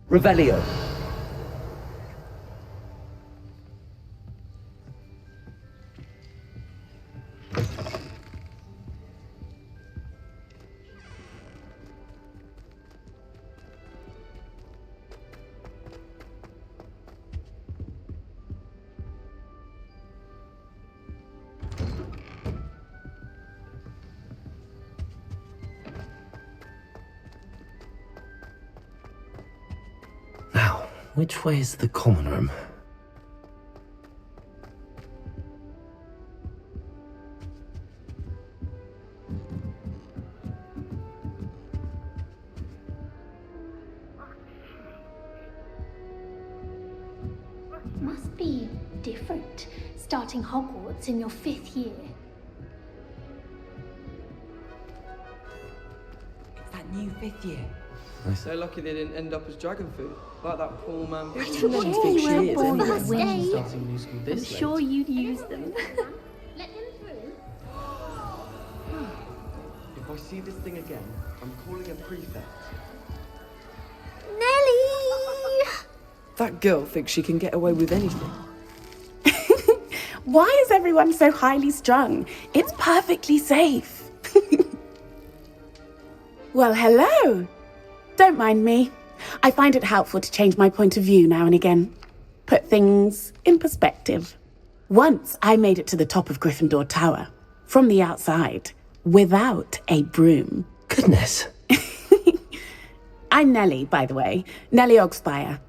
Revelio. Now, which way is the common room? Must be different, starting Hogwarts in your 5th year. It's that new 5th year. So lucky they didn't end up as dragon food, like that poor man. I'm sure you were born with wings. Starting I'm sure you'd use them. Let him through. If I see this thing again, I'm calling a prefect. Nelly! That girl thinks she can get away with anything. Why is everyone so highly strung? It's perfectly safe. Well, hello. Don't mind me. I find it helpful to change my point of view now and again. Put things in perspective. Once I made it to the top of Gryffindor Tower, from the outside, without a broom. Goodness. I'm Nellie, by the way. Nellie HOGSMEADE.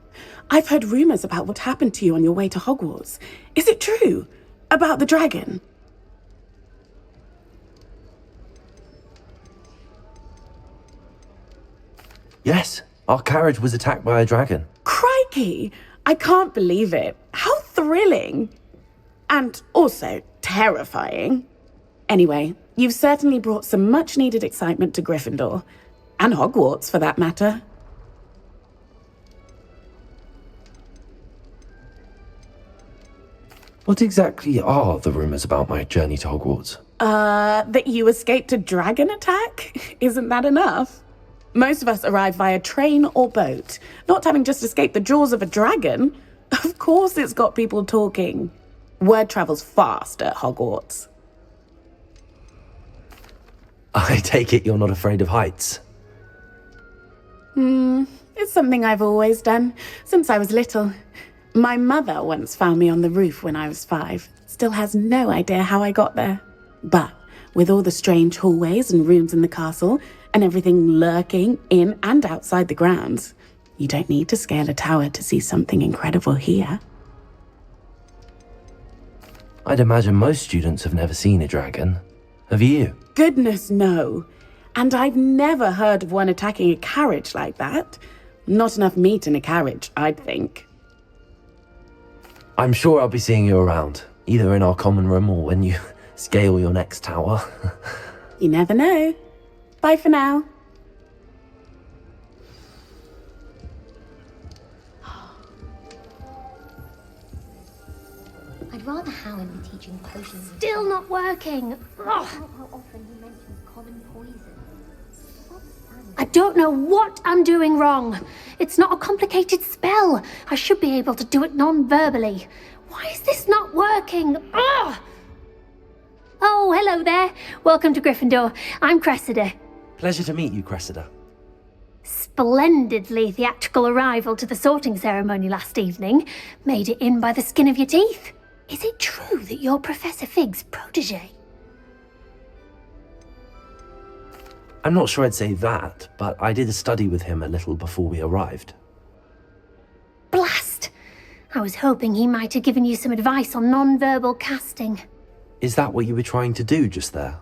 I've heard rumours about what happened to you on your way to Hogwarts. Is it true? About the dragon? Yes, our carriage was attacked by a dragon. Crikey! I can't believe it. How thrilling! And also terrifying. Anyway, you've certainly brought some much-needed excitement to Gryffindor. And Hogwarts, for that matter. What exactly are the rumours about my journey to Hogwarts? That you escaped a dragon attack? Isn't that enough? Most of us arrive via train or boat, not having just escaped the jaws of a dragon. Of course it's got people talking. Word travels fast at Hogwarts. I take it you're not afraid of heights. It's something I've always done, since I was little. My mother once found me on the roof when I was 5. Still has no idea how I got there. But with all the strange hallways and rooms in the castle, and everything lurking in and outside the grounds, you don't need to scale a tower to see something incredible here. I'd imagine most students have never seen a dragon. Have you? Goodness, no. And I've never heard of one attacking a carriage like that. Not enough meat in a carriage, I'd think. I'm sure I'll be seeing you around, either in our common room or when you scale your next tower. You never know. Bye for now. I'd rather Howard be teaching potions. Still not working. Ugh. How often he mentions common poison. I don't know what I'm doing wrong. It's not a complicated spell. I should be able to do it non-verbally. Why is this not working? Ugh! Oh, hello there. Welcome to Gryffindor. I'm Cressida. Pleasure to meet you, Cressida. Splendidly theatrical arrival to the sorting ceremony last evening. Made it in by the skin of your teeth. Is it true that you're Professor Fig's protege? I'm not sure I'd say that, but I did a study with him a little before we arrived. Blast! I was hoping he might have given you some advice on non-verbal casting. Is that what you were trying to do just there?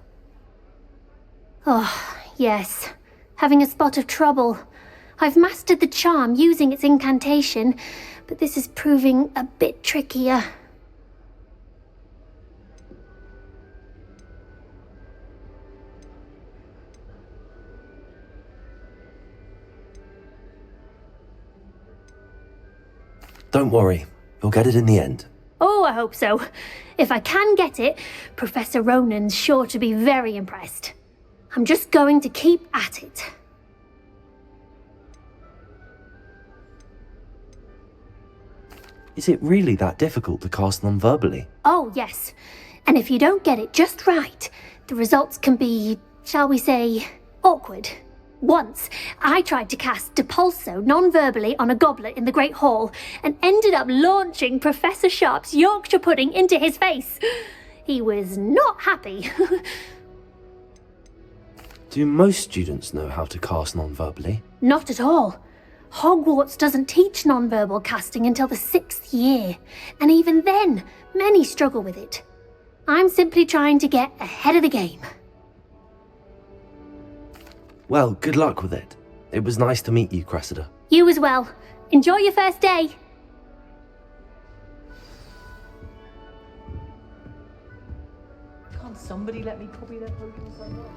Oh, yes. Having a spot of trouble. I've mastered the charm using its incantation, but this is proving a bit trickier. Don't worry, you'll get it in the end. Oh, I hope so. If I can get it, Professor Ronan's sure to be very impressed. I'm just going to keep at it. Is it really that difficult to cast non-verbally? Oh, yes. And if you don't get it just right, the results can be, shall we say, awkward. Once, I tried to cast Depulso non-verbally on a goblet in the Great Hall and ended up launching Professor Sharp's Yorkshire pudding into his face. He was not happy. Do most students know how to cast non-verbally? Not at all. Hogwarts doesn't teach non-verbal casting until the 6th year, and even then, many struggle with it. I'm simply trying to get ahead of the game. Well, good luck with it. It was nice to meet you, Cressida. You as well. Enjoy your first day. Can't somebody let me copy their potions somewhere?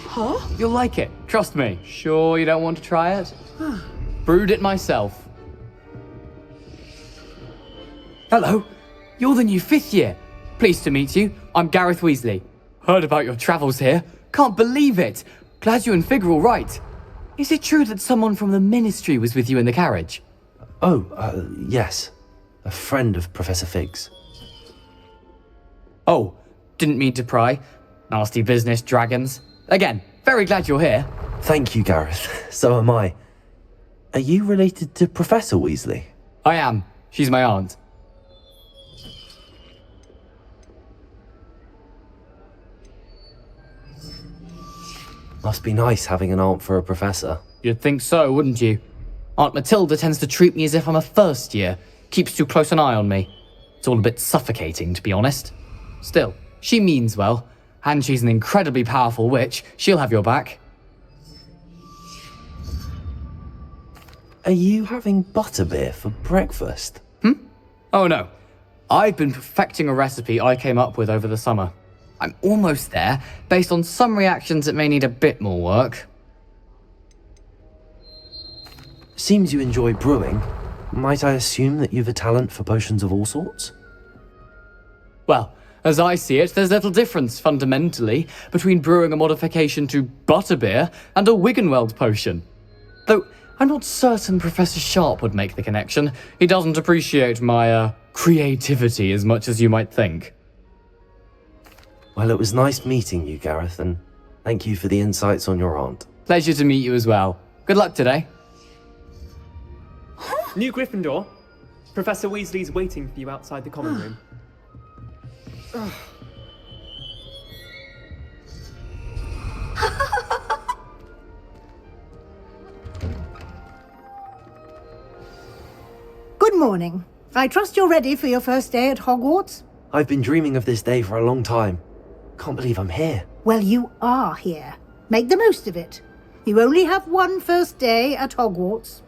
Huh? You'll like it, trust me. Sure you don't want to try it? Brewed it myself. Hello, you're the new 5th year. Pleased to meet you. I'm Gareth Weasley. Heard about your travels here. Can't believe it. Glad you and Fig are all right. Is it true that someone from the Ministry was with you in the carriage? Oh, yes. A friend of Professor Fig's. Oh, didn't mean to pry. Nasty business, dragons. Again, very glad you're here. Thank you, Gareth. So am I. Are you related to Professor Weasley? I am. She's my aunt. Must be nice having an aunt for a professor. You'd think so, wouldn't you? Aunt Matilda tends to treat me as if I'm a first year. Keeps too close an eye on me. It's all a bit suffocating, to be honest. Still, she means well. And she's an incredibly powerful witch. She'll have your back. Are you having butterbeer for breakfast? Oh no. I've been perfecting a recipe I came up with over the summer. I'm almost there. Based on some reactions, it may need a bit more work. Seems you enjoy brewing. Might I assume that you've a talent for potions of all sorts? Well, as I see it, there's little difference, fundamentally, between brewing a modification to butterbeer and a Wiggenweld potion. Though, I'm not certain Professor Sharp would make the connection. He doesn't appreciate my, creativity as much as you might think. Well, it was nice meeting you, Gareth, and thank you for the insights on your aunt. Pleasure to meet you as well. Good luck today. New Gryffindor. Professor Weasley's waiting for you outside the common room. Good morning. I trust you're ready for your first day at Hogwarts? I've been dreaming of this day for a long time. Can't believe I'm here. Well, you are here. Make the most of it. You only have one first day at Hogwarts.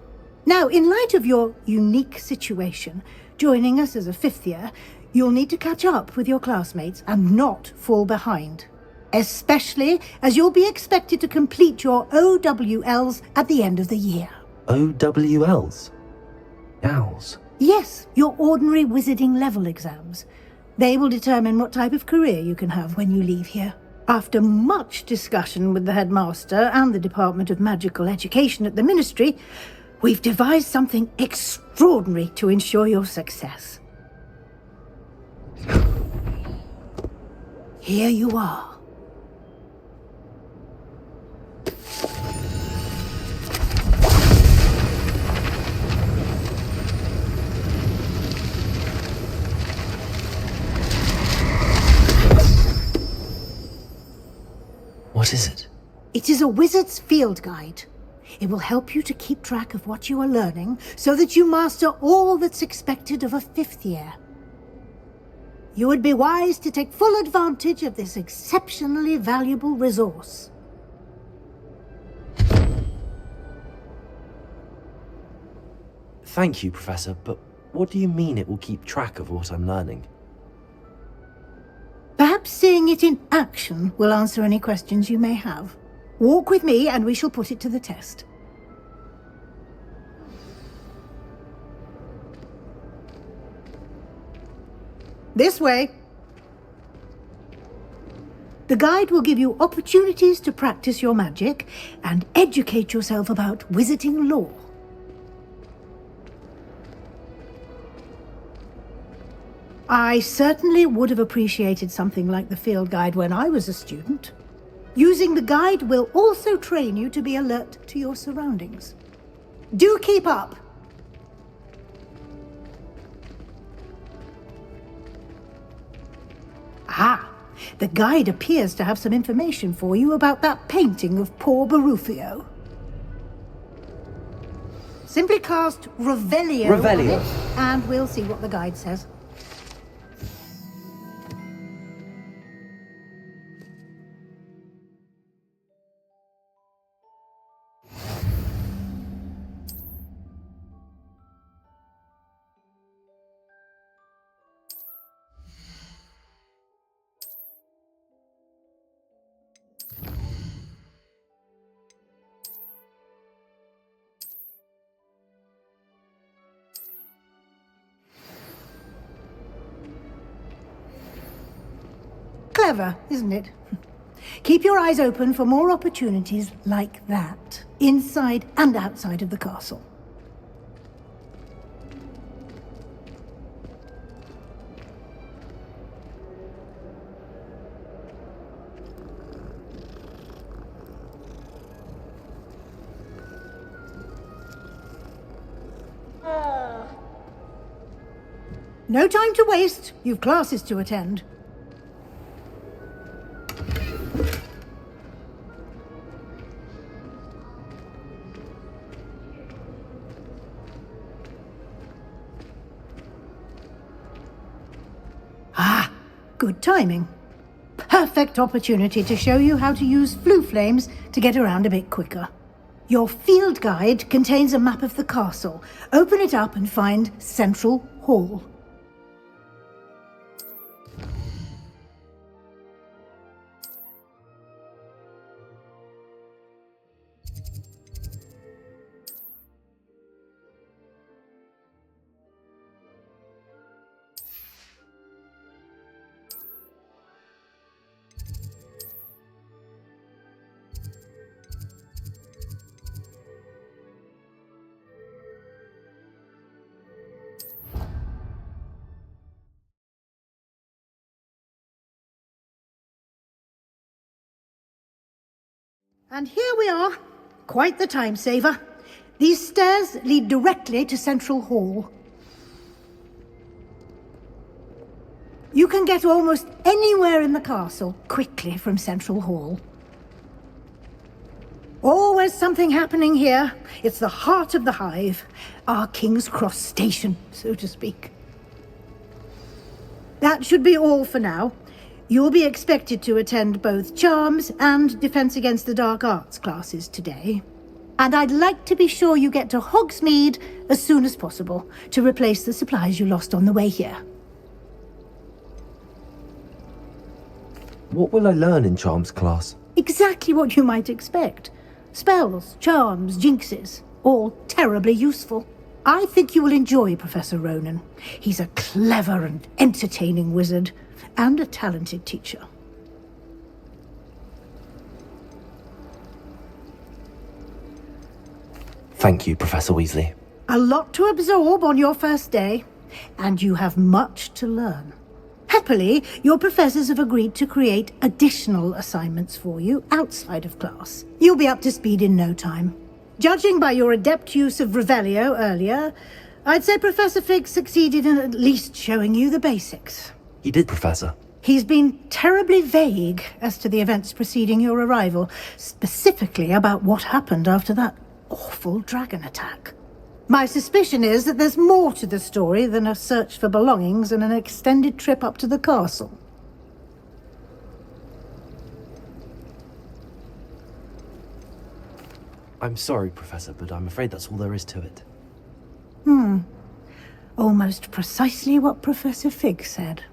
Now, in light of your unique situation, joining us as a 5th year, you'll need to catch up with your classmates and not fall behind. Especially as you'll be expected to complete your OWLs at the end of the year. OWLs? Owls? Yes, your ordinary wizarding level exams. They will determine what type of career you can have when you leave here. After much discussion with the headmaster and the Department of Magical Education at the Ministry, we've devised something extraordinary to ensure your success. Here you are. What is it? It is a wizard's field guide. It will help you to keep track of what you are learning so that you master all that's expected of a 5th year. You would be wise to take full advantage of this exceptionally valuable resource. Thank you, Professor, but what do you mean it will keep track of what I'm learning? Perhaps seeing it in action will answer any questions you may have. Walk with me and we shall put it to the test. This way. The guide will give you opportunities to practice your magic and educate yourself about wizarding lore. I certainly would have appreciated something like the field guide when I was a student. Using the guide will also train you to be alert to your surroundings. Do keep up! Ah, the guide appears to have some information for you about that painting of poor Barufio. Simply cast Revelio on it, and we'll see what the guide says. Clever, isn't it? Keep your eyes open for more opportunities like that, inside and outside of the castle. No time to waste. You've classes to attend. Good timing. Perfect opportunity to show you how to use flue flames to get around a bit quicker. Your field guide contains a map of the castle. Open it up and find Central Hall. And here we are. Quite the time saver. These stairs lead directly to Central Hall. You can get almost anywhere in the castle quickly from Central Hall. Always something happening here. It's the heart of the hive. Our King's Cross station, so to speak. That should be all for now. You'll be expected to attend both Charms and Defense Against the Dark Arts classes today. And I'd like to be sure you get to Hogsmeade as soon as possible to replace the supplies you lost on the way here. What will I learn in Charms class? Exactly what you might expect. Spells, charms, jinxes, all terribly useful. I think you will enjoy Professor Ronan. He's a clever and entertaining wizard, and a talented teacher. Thank you, Professor Weasley. A lot to absorb on your first day, and you have much to learn. Happily, your professors have agreed to create additional assignments for you outside of class. You'll be up to speed in no time. Judging by your adept use of Revelio earlier, I'd say Professor Fig succeeded in at least showing you the basics. He did, Professor. He's been terribly vague as to the events preceding your arrival, specifically about what happened after that awful dragon attack. My suspicion is that there's more to the story than a search for belongings and an extended trip up to the castle. I'm sorry, Professor, but I'm afraid that's all there is to it. Almost precisely what Professor Fig said.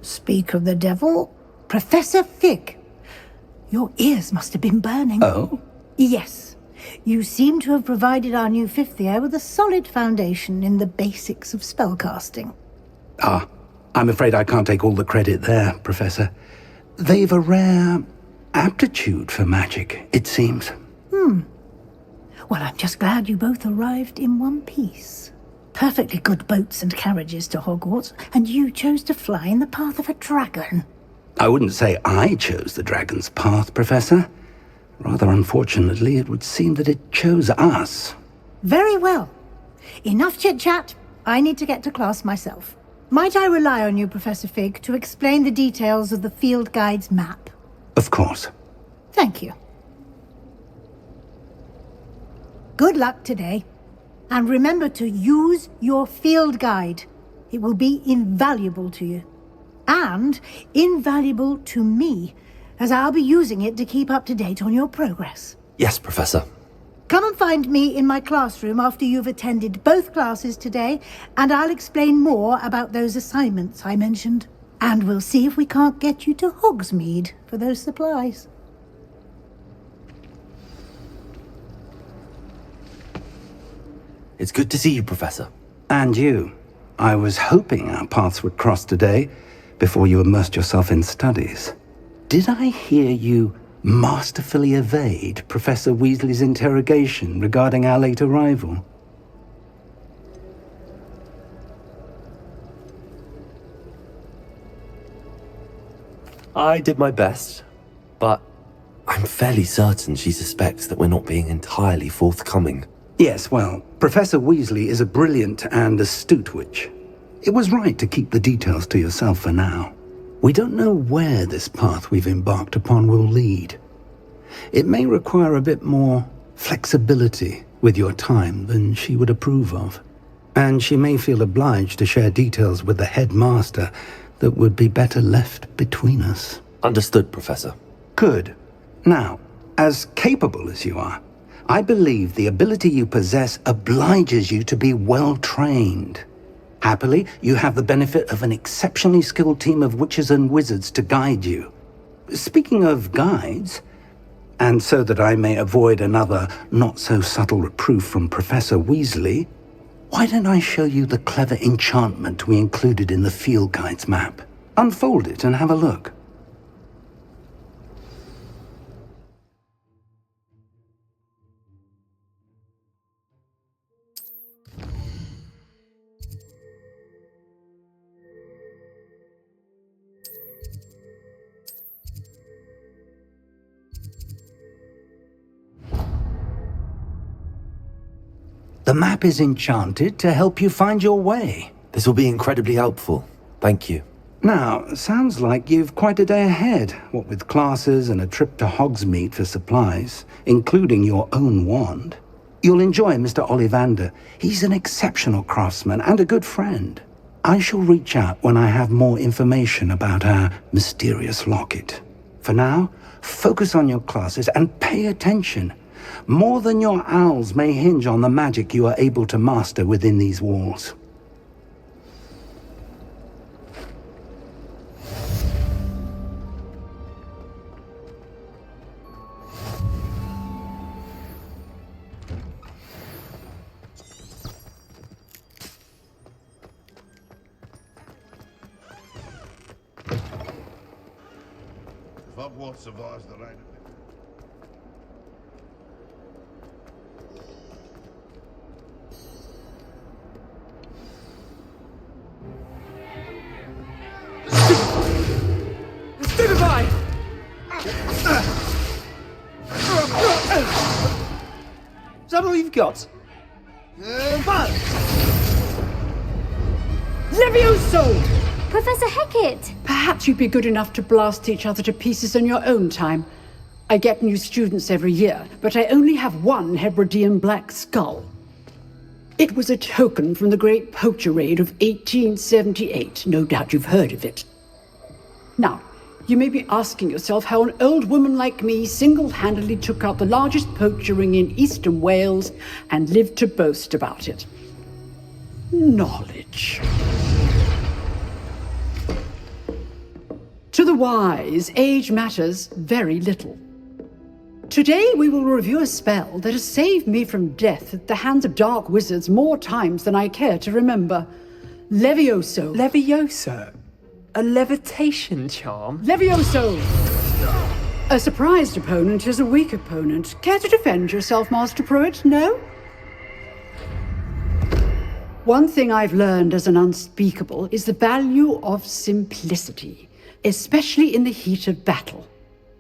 Speak of the devil, Professor Fig. Your ears must have been burning. Oh? Yes. You seem to have provided our new fifth year with a solid foundation in the basics of spellcasting. Ah, I'm afraid I can't take all the credit there, Professor. They've a rare aptitude for magic, it seems. Well, I'm just glad you both arrived in one piece. perfectly good boats and carriages to Hogwarts, and you chose to fly in the path of a dragon. I wouldn't say I chose the dragon's path, Professor. Rather unfortunately, it would seem that it chose us. Very well. Enough chit-chat. I need to get to class myself. Might I rely on you, Professor Fig, to explain the details of the field guide's map? Of course. Thank you. Good luck today. And remember to use your field guide. It will be invaluable to you. And invaluable to me, as I'll be using it to keep up to date on your progress. Yes, Professor. Come and find me in my classroom after you've attended both classes today, and I'll explain more about those assignments I mentioned. And we'll see if we can't get you to Hogsmeade for those supplies. It's good to see you, Professor. And you. I was hoping our paths would cross today, before you immersed yourself in studies. Did I hear you masterfully evade Professor Weasley's interrogation regarding our late arrival? I did my best, but I'm fairly certain she suspects that we're not being entirely forthcoming. Yes, well, Professor Weasley is a brilliant and astute witch. It was right to keep the details to yourself for now. We don't know where this path we've embarked upon will lead. It may require a bit more flexibility with your time than she would approve of. And she may feel obliged to share details with the headmaster that would be better left between us. Understood, Professor. Good. Now, as capable as you are, I believe the ability you possess obliges you to be well trained. Happily, you have the benefit of an exceptionally skilled team of witches and wizards to guide you. Speaking of guides, and so that I may avoid another not-so-subtle reproof from Professor Weasley, why don't I show you the clever enchantment we included in the field guide's map? Unfold it and have a look. The map is enchanted to help you find your way. This will be incredibly helpful. Thank you. Now, sounds like you've quite a day ahead, what with classes and a trip to Hogsmeade for supplies, including your own wand. You'll enjoy Mr. Ollivander. He's an exceptional craftsman and a good friend. I shall reach out when I have more information about our mysterious locket. For now, focus on your classes and pay attention. More than your owls may hinge on the magic you are able to master within these walls. If Hogwarts survives the rain... Stupefy! Is that all you've got? Levioso! Professor Hecat! Perhaps you'd be good enough to blast each other to pieces in your own time. I get new students every year, but I only have one Hebridean black skull. It was a token from the Great Poacher Raid of 1878. No doubt you've heard of it. Now, you may be asking yourself how an old woman like me single-handedly took out the largest poacher ring in eastern Wales and lived to boast about it. Knowledge. To the wise, age matters very little. Today we will review a spell that has saved me from death at the hands of dark wizards more times than I care to remember. Levioso. Levioso? A levitation charm? Levioso! A surprised opponent is a weak opponent. Care to defend yourself, Master Pruitt? No? One thing I've learned as an unspeakable is the value of simplicity, especially in the heat of battle.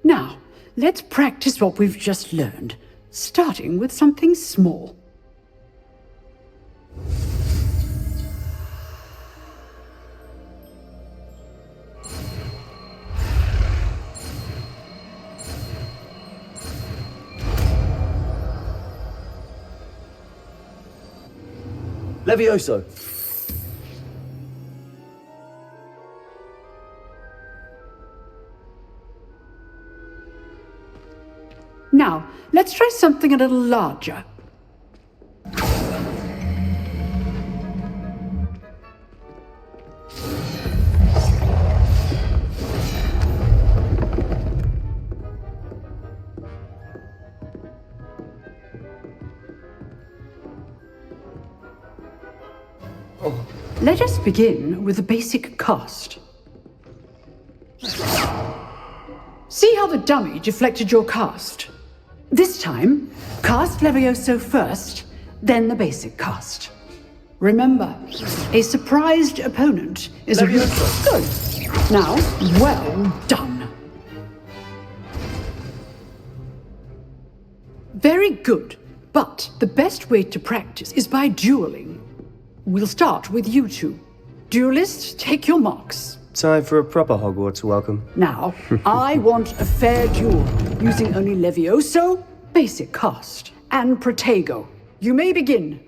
Now, let's practice what we've just learned, starting with something small. Levioso! Now, let's try something a little larger. Let us begin with the basic cast. See how the dummy deflected your cast? This time, cast Levioso first, then the basic cast. Remember, a surprised opponent is a good. Now, well done. Very good, but the best way to practice is by dueling. We'll start with you two. Duelists, take your marks. Time for a proper Hogwarts welcome. Now, I want a fair duel, using only Levioso, basic cast, and Protego. You may begin.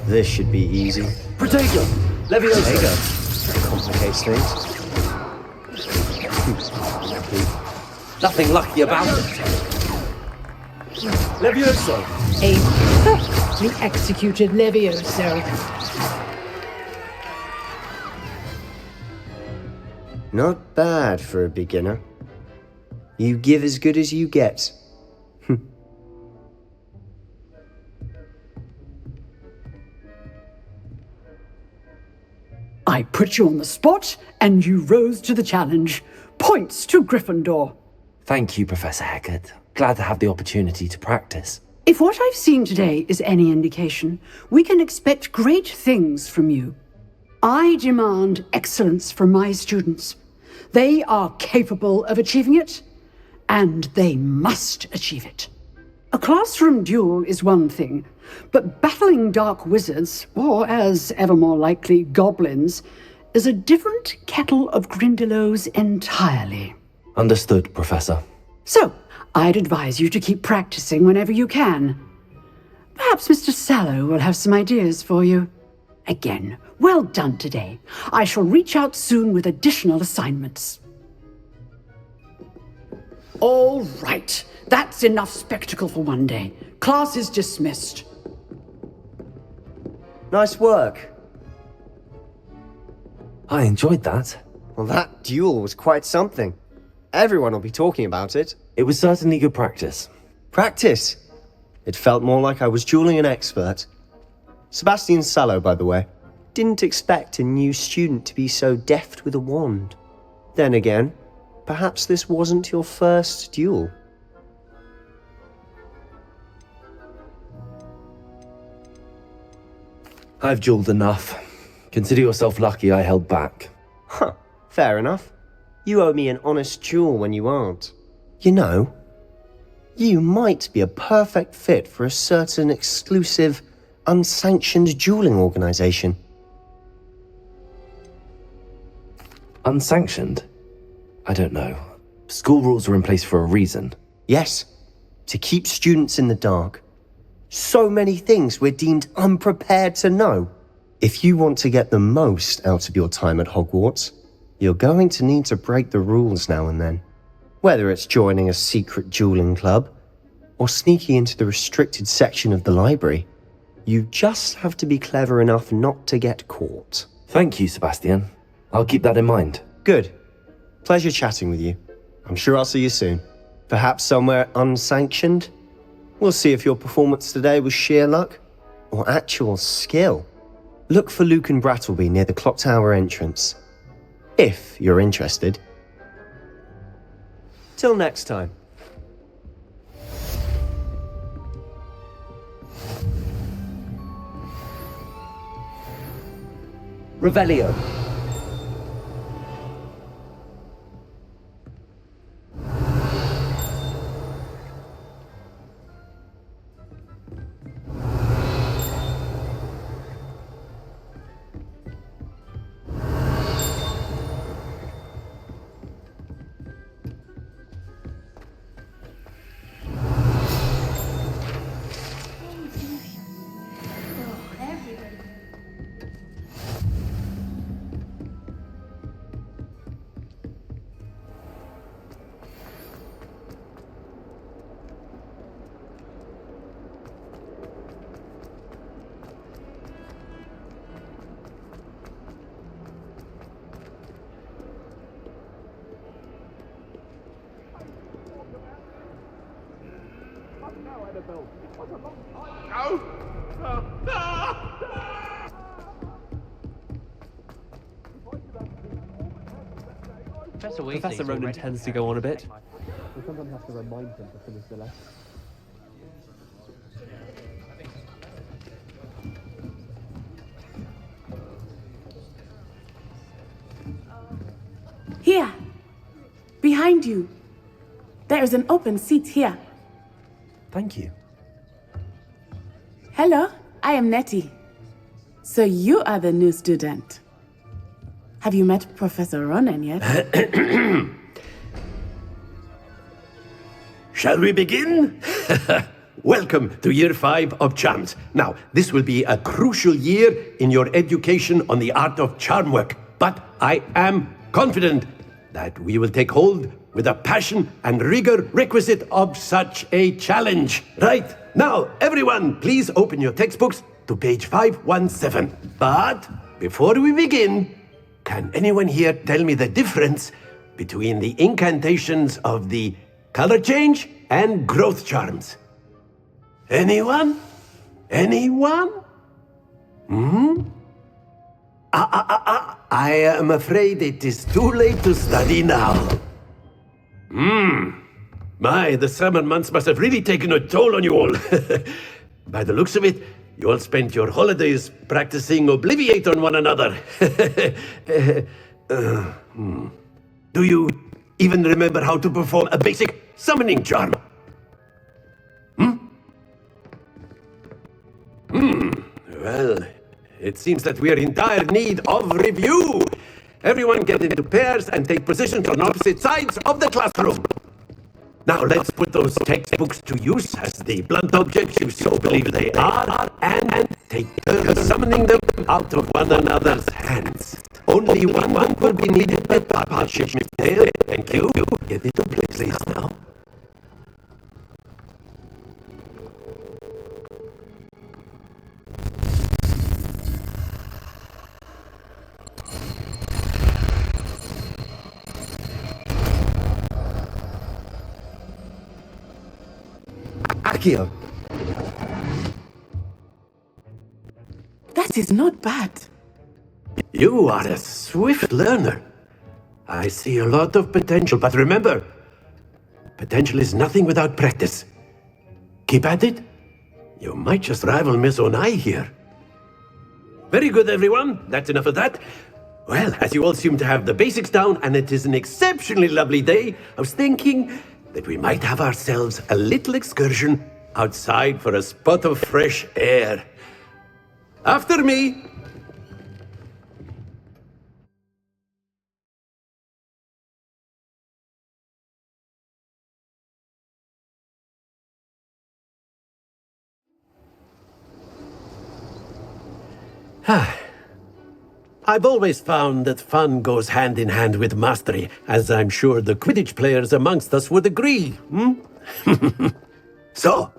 This should be easy. Protego! Levioso! Protego. Complicates things. Nothing lucky about it. Levioso! A perfectly executed Levioso. Not bad for a beginner. You give as good as you get. I put you on the spot, and you rose to the challenge. Points to Gryffindor. Thank you, Professor Hecat. Glad to have the opportunity to practice. If what I've seen today is any indication, we can expect great things from you. I demand excellence from my students. They are capable of achieving it, and they must achieve it. A classroom duel is one thing, but battling dark wizards, or as ever more likely, goblins, is a different kettle of Grindylows entirely. Understood, Professor. So, I'd advise you to keep practicing whenever you can. Perhaps Mr. Sallow will have some ideas for you. Again, well done today. I shall reach out soon with additional assignments. All right, that's enough spectacle for one day. Class is dismissed. Nice work. I enjoyed that. Well, that duel was quite something. Everyone will be talking about it. It was certainly good practice. Practice? It felt more like I was dueling an expert. Sebastian Sallow, by the way. Didn't expect a new student to be so deft with a wand. Then again, perhaps this wasn't your first duel. I've dueled enough. Consider yourself lucky I held back. Huh, fair enough. You owe me an honest duel when you aren't. You know, you might be a perfect fit for a certain exclusive, unsanctioned dueling organization. Unsanctioned? I don't know. School rules are in place for a reason. Yes, to keep students in the dark. So many things we're deemed unprepared to know. If you want to get the most out of your time at Hogwarts, you're going to need to break the rules now and then. Whether it's joining a secret dueling club, or sneaking into the restricted section of the library, you just have to be clever enough not to get caught. Thank you, Sebastian. I'll keep that in mind. Good. Pleasure chatting with you. I'm sure I'll see you soon. Perhaps somewhere unsanctioned? We'll see if your performance today was sheer luck or actual skill. Look for Luke and Brattleby near the clock tower entrance. If you're interested. Till next time. Revelio. Professor Ronan tends to go on a bit. We sometimes have to remind him to finish the lesson. Here! Behind you! There is an open seat here. Thank you. Hello, I am Nettie. So you are the new student. Have you met Professor Ronan yet? Shall we begin? Welcome to Year 5 of Charms. Now, this will be a crucial year in your education on the art of charm work, but I am confident that we will take hold with the passion and rigor requisite of such a challenge. Right, now, everyone, please open your textbooks to page 517. But before we begin, can anyone here tell me the difference between the incantations of the color change and growth charms? Anyone? Anyone? I am afraid it is too late to study now. My, the summer months must have really taken a toll on you all. By the looks of it, you all spent your holidays practicing Obliviate on one another. Do you even remember how to perform a basic summoning charm? Well, it seems that we are in dire need of review. Everyone get into pairs and take positions on opposite sides of the classroom. Now let's put those textbooks to use as the blunt objects you so believe they are, and take turns summoning them out of one another's hands. Only one will be needed per partnership. Thank you. Get into place now. Accio. That is not bad. You are a swift learner. I see a lot of potential, but remember, potential is nothing without practice. Keep at it. You might just rival Miss Onai here. Very good, everyone. That's enough of that. Well, as you all seem to have the basics down, and it is an exceptionally lovely day, I was thinking that we might have ourselves a little excursion outside for a spot of fresh air. After me. I've always found that fun goes hand in hand with mastery, as I'm sure the Quidditch players amongst us would agree. So,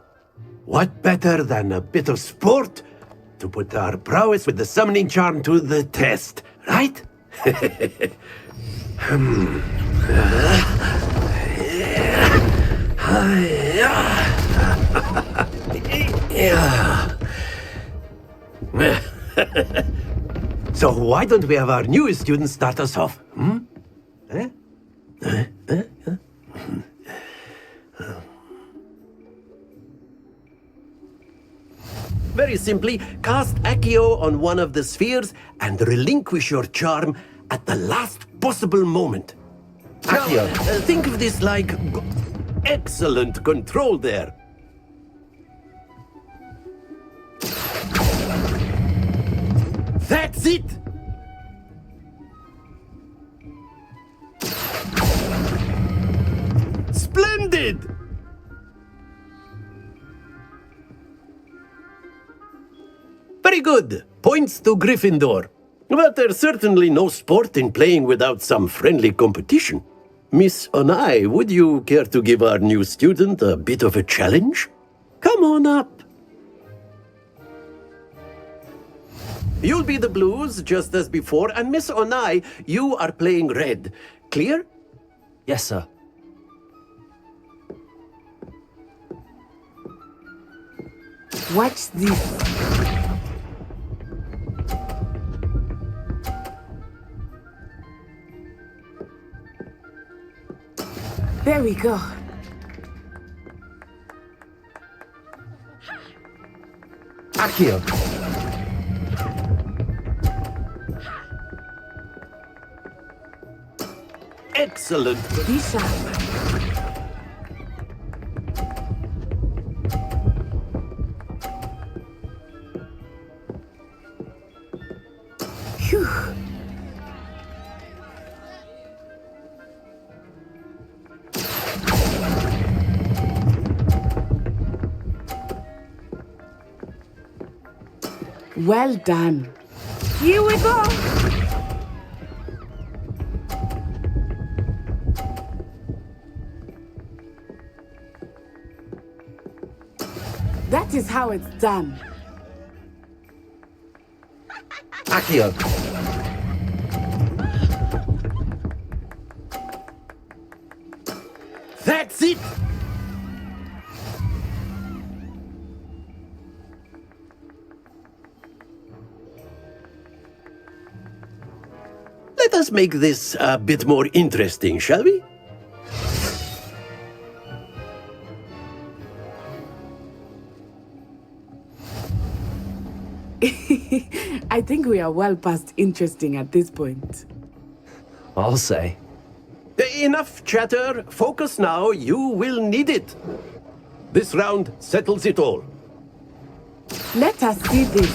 what better than a bit of sport to put our prowess with the summoning charm to the test, right? So why don't we have our newest student start us off? Very Very simply, cast Accio on one of the spheres and relinquish your charm at the last possible moment. Accio. Now, think of this like excellent control there. That's it! Splendid! Very good. Points to Gryffindor. But there's certainly no sport in playing without some friendly competition. Miss Onai, would you care to give our new student a bit of a challenge? Come on up. You'll be the blues, just as before, and Miss Onai, you are playing red. Clear? Yes, sir. Watch this. There we go. Accio. Excellent. Be sharp. Phew. Well done. Here we go. That is how it's done. Accio. That's it! Let us make this a bit more interesting, shall we? I think we are well past interesting at this point. I'll say. Enough chatter. Focus now. You will need it. This round settles it all. Let us see this.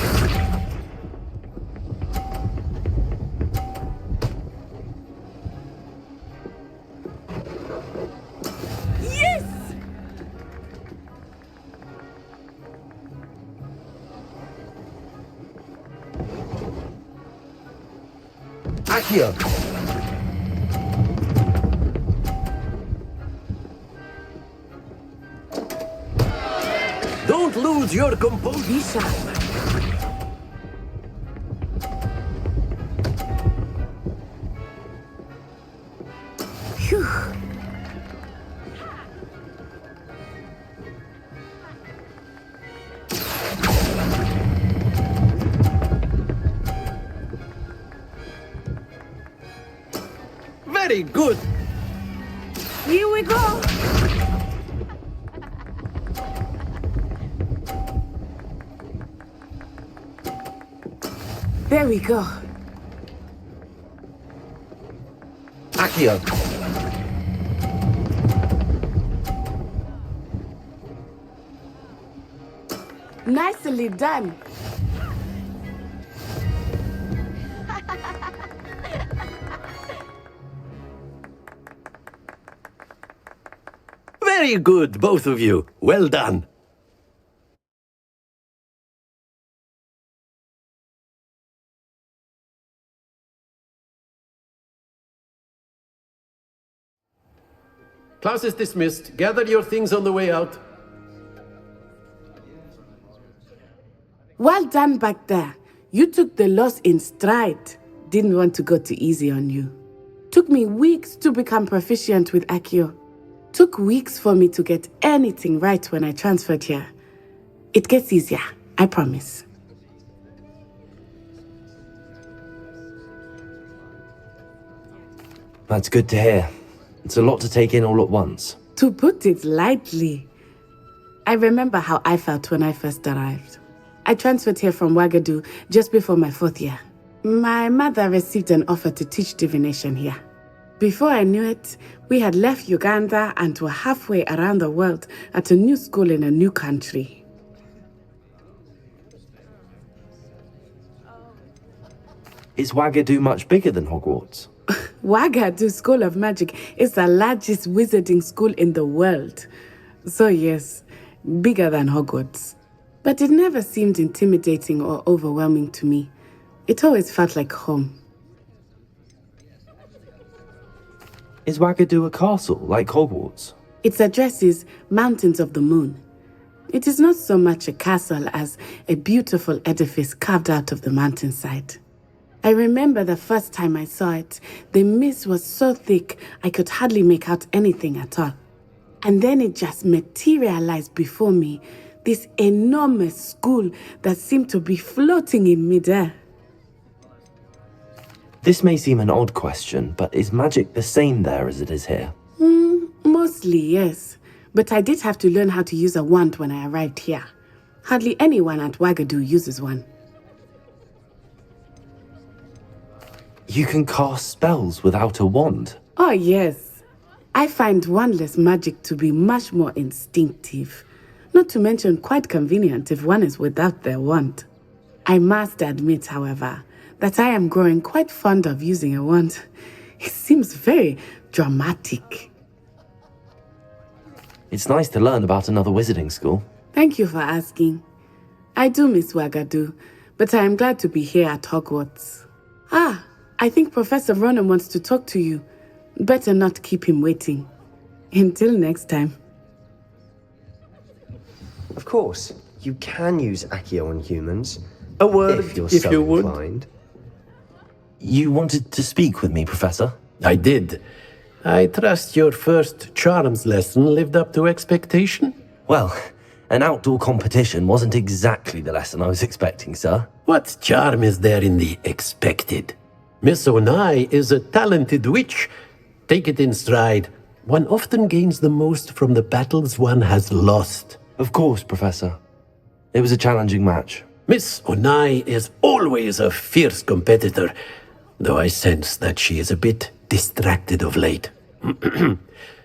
Yes! Accio. Don't lose your composure. Be sharp. Phew. Very good. Here we go. There we go. Accio. Nicely done. Very good, both of you. Well done. Class is dismissed. Gather your things on the way out. Well done back there. You took the loss in stride. Didn't want to go too easy on you. Took me weeks to become proficient with Accio. Took weeks for me to get anything right when I transferred here. It gets easier, I promise. That's good to hear. It's a lot to take in all at once. To put it lightly, I remember how I felt when I first arrived. I transferred here from Wagadu just before my 4th year. My mother received an offer to teach divination here. Before I knew it, we had left Uganda and were halfway around the world at a new school in a new country. Is Wagadu much bigger than Hogwarts? Wagadu School of Magic is the largest wizarding school in the world. So yes, bigger than Hogwarts. But it never seemed intimidating or overwhelming to me. It always felt like home. Is Wagadu a castle like Hogwarts? Its address is Mountains of the Moon. It is not so much a castle as a beautiful edifice carved out of the mountainside. I remember the first time I saw it, the mist was so thick I could hardly make out anything at all. And then it just materialized before me, this enormous school that seemed to be floating in midair. This may seem an odd question, but is magic the same there as it is here? Mostly, yes. But I did have to learn how to use a wand when I arrived here. Hardly anyone at Wagadu uses one. You can cast spells without a wand? Oh, yes. I find wandless magic to be much more instinctive. Not to mention quite convenient if one is without their wand. I must admit, however, that I am growing quite fond of using a wand. It seems very dramatic. It's nice to learn about another wizarding school. Thank you for asking. I do miss Wagadu, but I am glad to be here at Hogwarts. I think Professor Ronan wants to talk to you. Better not keep him waiting. Until next time. Of course, you can use Accio on humans. A word, if you're if so you would. inclined. You wanted to speak with me, Professor? I did. I trust your first charms lesson lived up to expectation? Well, an outdoor competition wasn't exactly the lesson I was expecting, sir. What charm is there in the expected? Miss Onai is a talented witch. Take it in stride. One often gains the most from the battles one has lost. Of course, Professor. It was a challenging match. Miss Onai is always a fierce competitor, though I sense that she is a bit distracted of late.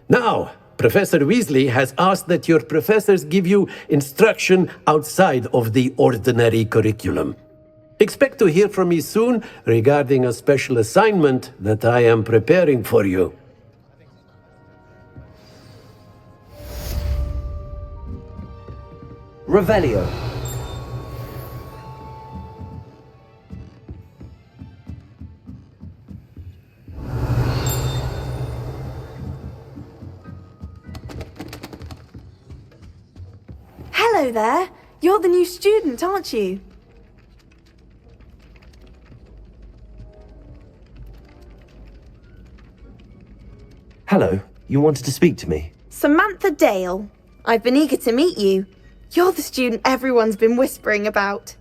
Now, Professor Weasley has asked that your professors give you instruction outside of the ordinary curriculum. Expect to hear from me soon regarding a special assignment that I am preparing for you. Revelio. Hello there. You're the new student, aren't you? Hello, you wanted to speak to me? Samantha Dale. I've been eager to meet you. You're the student everyone's been whispering about.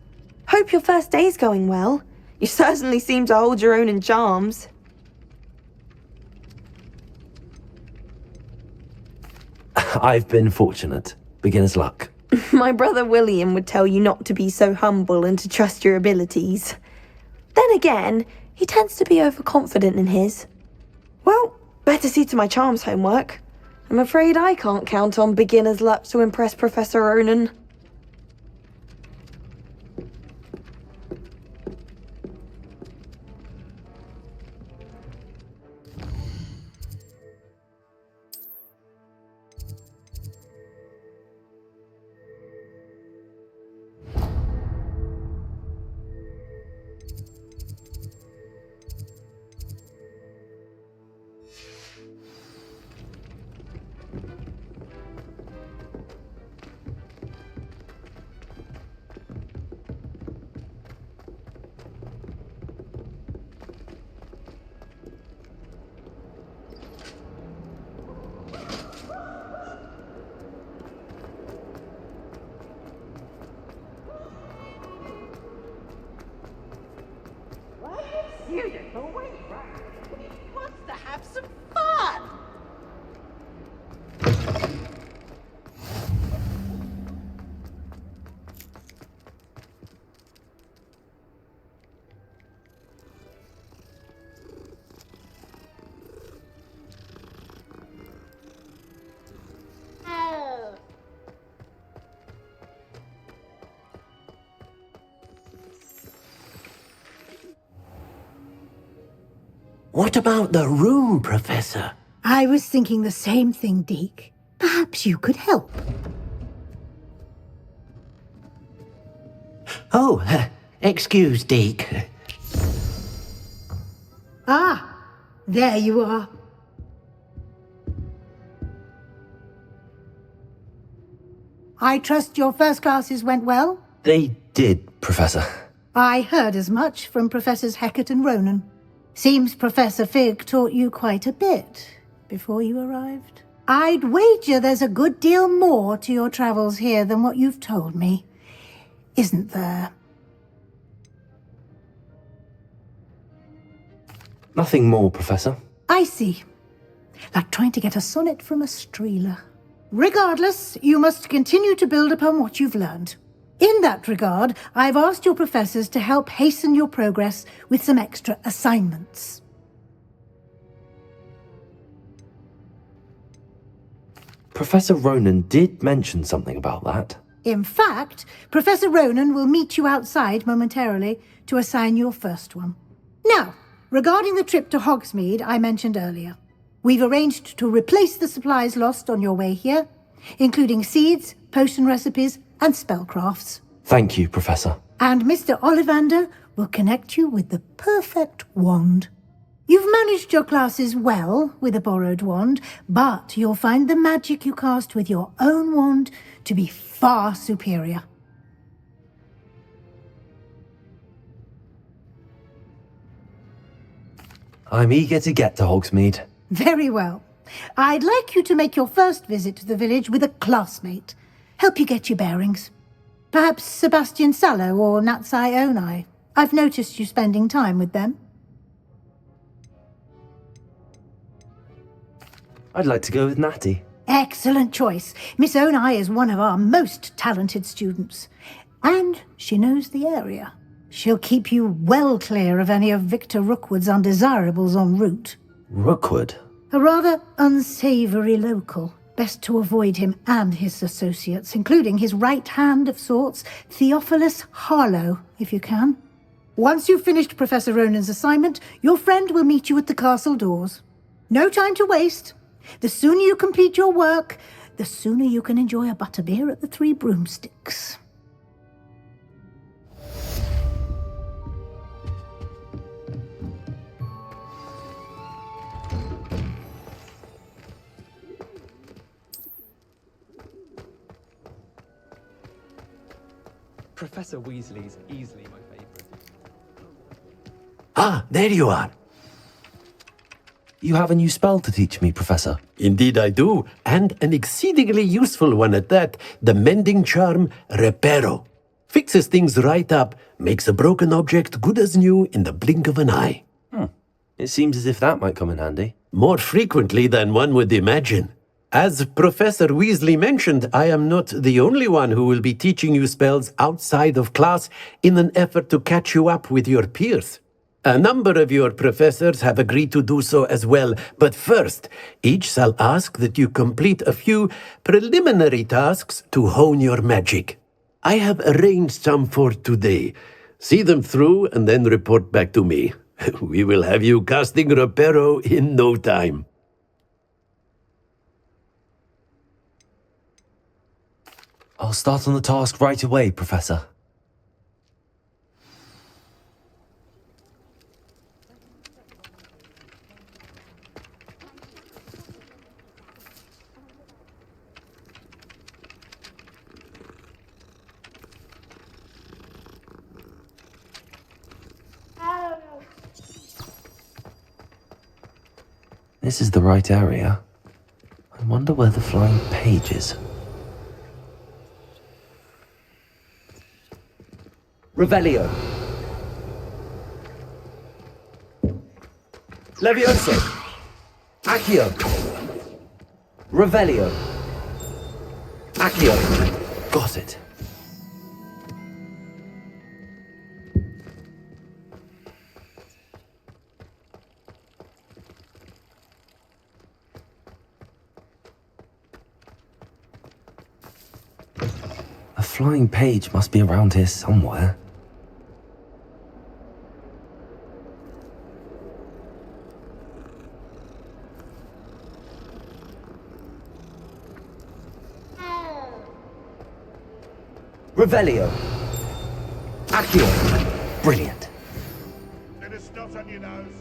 Hope your first day's going well. You certainly seem to hold your own in charms. I've been fortunate. Beginner's luck. My brother William would tell you not to be so humble and to trust your abilities. Then again, he tends to be overconfident in his. Well, better see to my charms homework. I'm afraid I can't count on beginner's luck to impress Professor Ronan. What about the room, Professor? I was thinking the same thing, Deke. Perhaps you could help. Oh, excuse, Deke. Ah, there you are. I trust your first classes went well? They did, Professor. I heard as much from Professors Hecat and Ronan. Seems Professor Fig taught you quite a bit before you arrived. I'd wager there's a good deal more to your travels here than what you've told me. Isn't there? Nothing more, Professor. I see. Like trying to get a sonnet from a streeler. Regardless, you must continue to build upon what you've learned. In that regard, I've asked your professors to help hasten your progress with some extra assignments. Professor Ronan did mention something about that. In fact, Professor Ronan will meet you outside momentarily to assign your first one. Now, regarding the trip to Hogsmeade I mentioned earlier, we've arranged to replace the supplies lost on your way here, including seeds, potion recipes, and spellcrafts. Thank you, Professor. And Mr. Ollivander will connect you with the perfect wand. You've managed your classes well with a borrowed wand, but you'll find the magic you cast with your own wand to be far superior. I'm eager to get to Hogsmeade. Very well. I'd like you to make your first visit to the village with a classmate. Help you get your bearings. Perhaps Sebastian Sallow or Natsai Onai. I've noticed you spending time with them. I'd like to go with Natty. Excellent choice. Miss Onai is one of our most talented students. And she knows the area. She'll keep you well clear of any of Victor Rookwood's undesirables en route. Rookwood? A rather unsavoury local. Best to avoid him and his associates, including his right hand of sorts, Theophilus Harlow, if you can. Once you've finished Professor Ronan's assignment, your friend will meet you at the castle doors. No time to waste. The sooner you complete your work, the sooner you can enjoy a butterbeer at the Three Broomsticks. Professor Weasley's easily my favourite. Ah, there you are. You have a new spell to teach me, Professor. Indeed I do, and an exceedingly useful one at that. The mending charm Reparo. Fixes things right up, makes a broken object good as new in the blink of an eye. It seems as if that might come in handy. More frequently than one would imagine. As Professor Weasley mentioned, I am not the only one who will be teaching you spells outside of class in an effort to catch you up with your peers. A number of your professors have agreed to do so as well, but first, each shall ask that you complete a few preliminary tasks to hone your magic. I have arranged some for today. See them through and then report back to me. We will have you casting Reparo in no time. I'll start on the task right away, Professor. This is the right area. I wonder where the flying page is. Revelio. Levioso. Accio. Revelio. Accio. Got it. A flying page must be around here somewhere. Revelio. Accio. Brilliant. Bit of snot on your nose.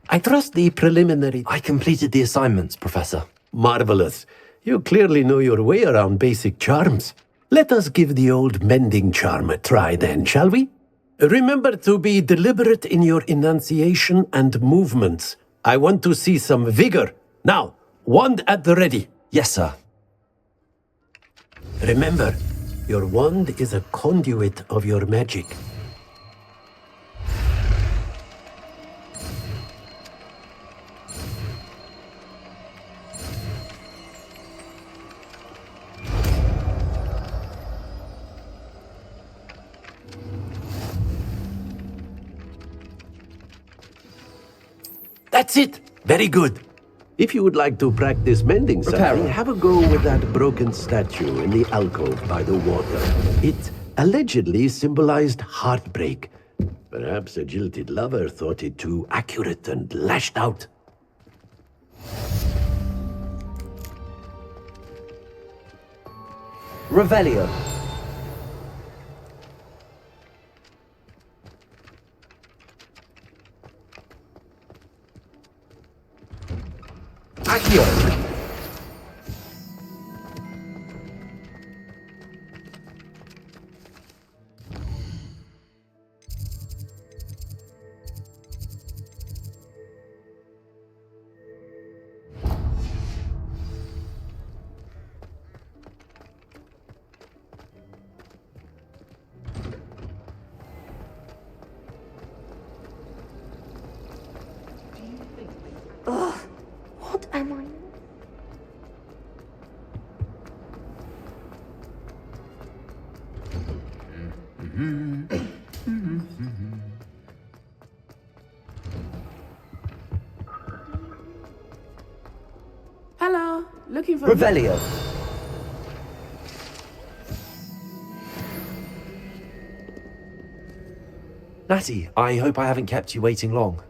I trust the preliminary... I completed the assignments, Professor. Marvelous. You clearly know your way around basic charms. Let us give the old mending charm a try then, shall we? Remember to be deliberate in your enunciation and movements. I want to see some vigor. Now, wand at the ready. Yes, sir. Remember, your wand is a conduit of your magic. That's it! Very good. If you would like to practice mending something, have a go with that broken statue in the alcove by the water. It allegedly symbolized heartbreak. Perhaps a jilted lover thought it too accurate and lashed out. Revelio. Accio. Ugh, what am I? Hello, looking for Revelio. Natty, I hope I haven't kept you waiting long.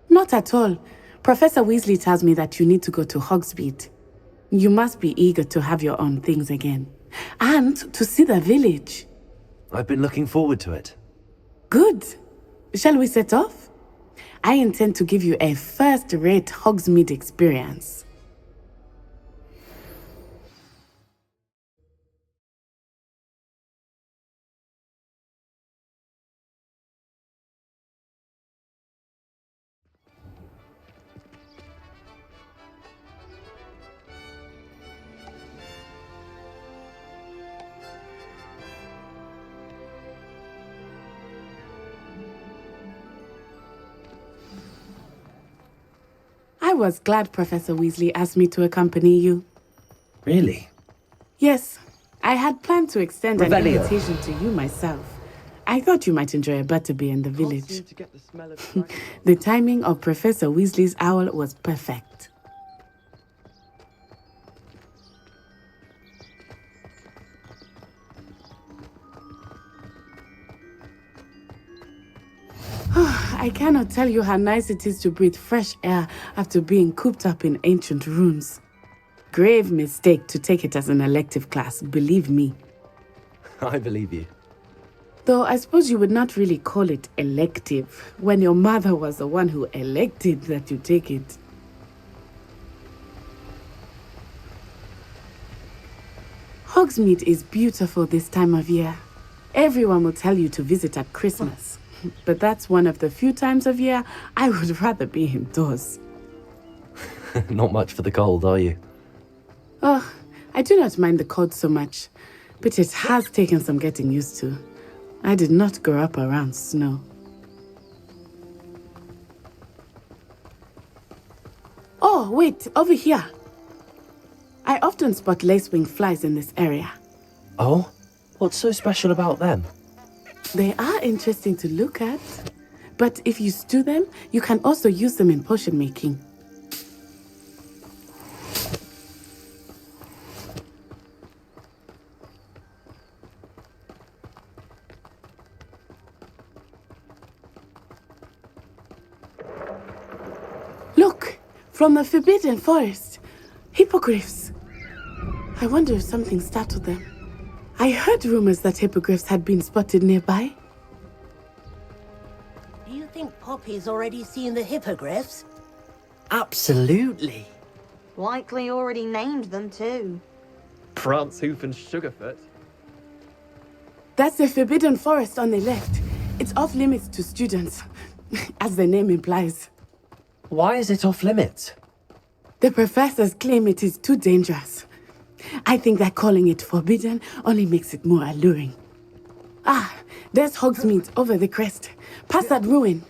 Not at all. Professor Weasley tells me that you need to go to Hogsmeade. You must be eager to have your own things again. And to see the village. I've been looking forward to it. Good. Shall we set off? I intend to give you a first-rate Hogsmeade experience. I was glad Professor Weasley asked me to accompany you. Really? Yes, I had planned to extend an Revelio. invitation to you myself. I thought you might enjoy a butterbeer in the village. The timing of Professor Weasley's owl was perfect. I cannot tell you how nice it is to breathe fresh air after being cooped up in ancient ruins. Grave mistake to take it as an elective class, believe me. I believe you. Though I suppose you would not really call it elective when your mother was the one who elected that you take it. Hogsmeade is beautiful this time of year. Everyone will tell you to visit at Christmas. But that's one of the few times of year I would rather be indoors. Not much for the cold, are you? Oh, I do not mind the cold so much, but it has taken some getting used to. I did not grow up around snow. Oh, wait, over here. I often spot lacewing flies in this area. Oh? What's so special about them? They are interesting to look at, but if you stew them, you can also use them in potion making. Look, From the Forbidden Forest. Hippogriffs. I wonder if something startled them. I heard rumors that hippogriffs had been spotted nearby. Do you think Poppy's already seen the hippogriffs? Absolutely. Likely already named them too. Prance, Hoof, and Sugarfoot. That's the Forbidden Forest on the left. It's off limits to students, as the name implies. Why is it off limits? The professors claim it is too dangerous. I think that calling it forbidden only makes it more alluring. Ah, there's Hogsmeade over the crest. Past that ruin.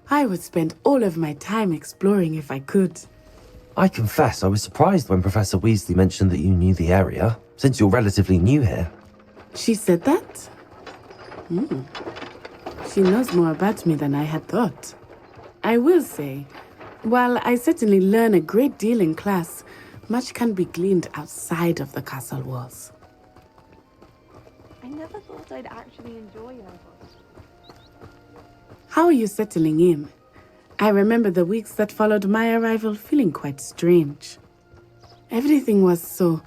I would spend all of my time exploring if I could. I confess I was surprised when Professor Weasley mentioned that you knew the area, since you're relatively new here. She said that? She knows more about me than I had thought. I will say, while I certainly learn a great deal in class, much can be gleaned outside of the castle walls. I never thought I'd actually enjoy Hogwarts. How are you settling in? I remember the weeks that followed my arrival feeling quite strange. Everything was so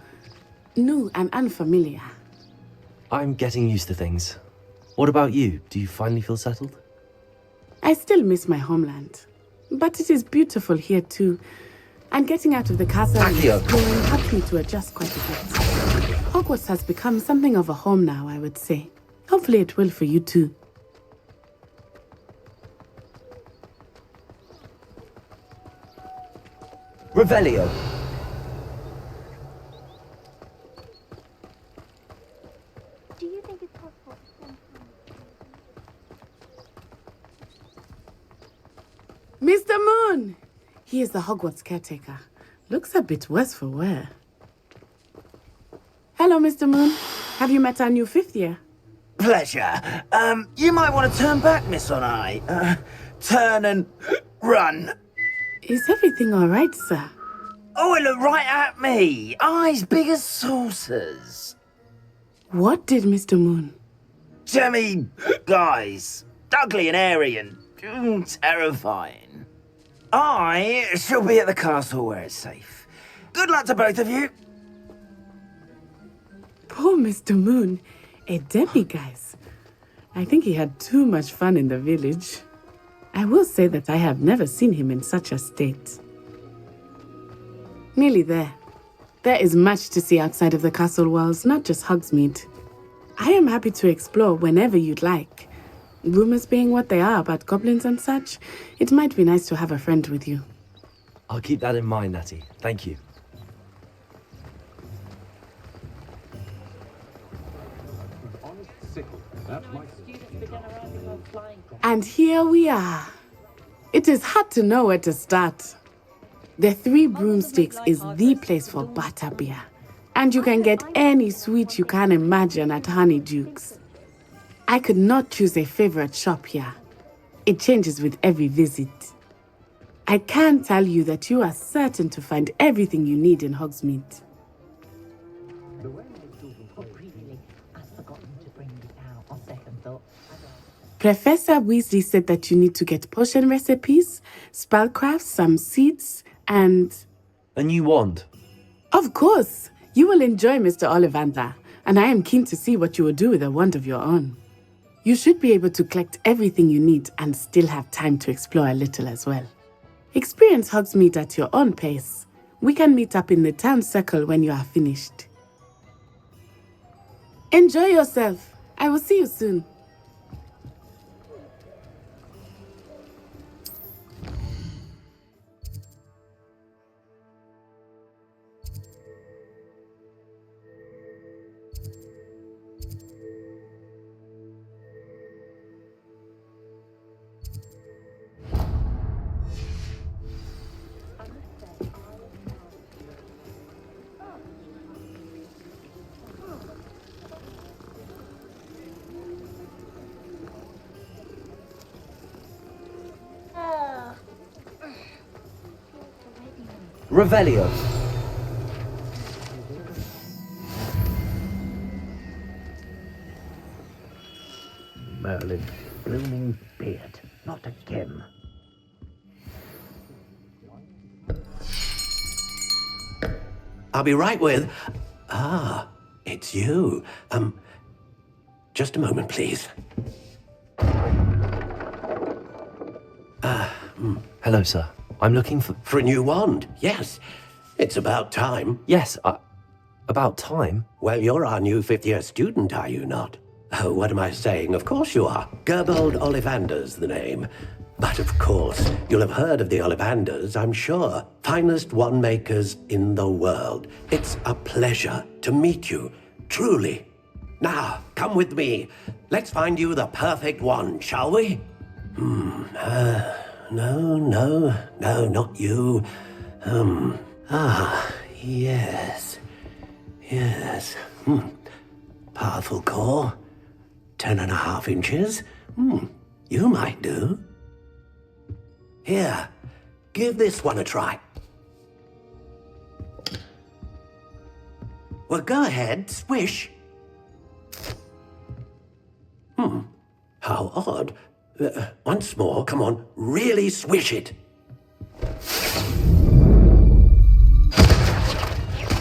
new and unfamiliar. I'm getting used to things. What about you? Do you finally feel settled? I still miss my homeland, but it is beautiful here too. And getting out of the castle and exploring helped me to adjust quite a bit. Hogwarts has become something of a home now, I would say. Hopefully it will for you too. Revelio. Do you think it's possible to spend time? Mr. Moon! He is the Hogwarts caretaker. Looks a bit worse for wear. Hello, Mr. Moon. Have you met our new fifth year? Pleasure. You might want to turn back, Miss On Eye. Turn and run. Is everything all right, sir? Oh, it looked right at me. Eyes big as saucers. What did Mr. Moon? Jemmy, guys. Ugly and airy and terrifying. I shall be at the castle where it's safe. Good luck to both of you. Poor Mr. Moon. A demiguise. I think he had too much fun in the village. I will say that I have never seen him in such a state. Nearly there. There is much to see outside of the castle walls, not just Hogsmeade. I am happy to explore whenever you'd like. Rumors being what they are about goblins and such, it might be nice to have a friend with you. I'll keep that in mind, Natty. Thank you. And here we are. It is hard to know where to start. The Three Broomsticks is the place for butterbeer. And you can get any sweet you can imagine at Honeydukes. I could not choose a favorite shop here. It changes with every visit. I can tell you that you are certain to find everything you need in Hogsmeade. Professor Weasley said that you need to get potion recipes, spellcrafts, some seeds, and... A new wand? Of course! You will enjoy Mr. Ollivander, and I am keen to see what you will do with a wand of your own. You should be able to collect everything you need and still have time to explore a little as well. Experience Hogsmeade at your own pace. We can meet up in the town circle when you are finished. Enjoy yourself. I will see you soon. Revelio. Merlin's blooming beard. Not again. I'll be right with... Ah, it's you. Just a moment, please. Hello, sir. I'm looking for... For a new wand, yes. It's about time. Yes, about time? Well, you're our new fifth-year student, are you not? Oh, what am I saying? Of course you are. Gerbold Ollivander's the name. But of course, you'll have heard of the Ollivanders, I'm sure. Finest wand makers in the world. It's a pleasure to meet you, truly. Now, come with me. Let's find you the perfect wand, shall we? No, not you. Yes. Powerful core. 10.5 inches. You might do. Here, give this one a try. Well, go ahead, swish. How odd. Once more, come on, really swish it.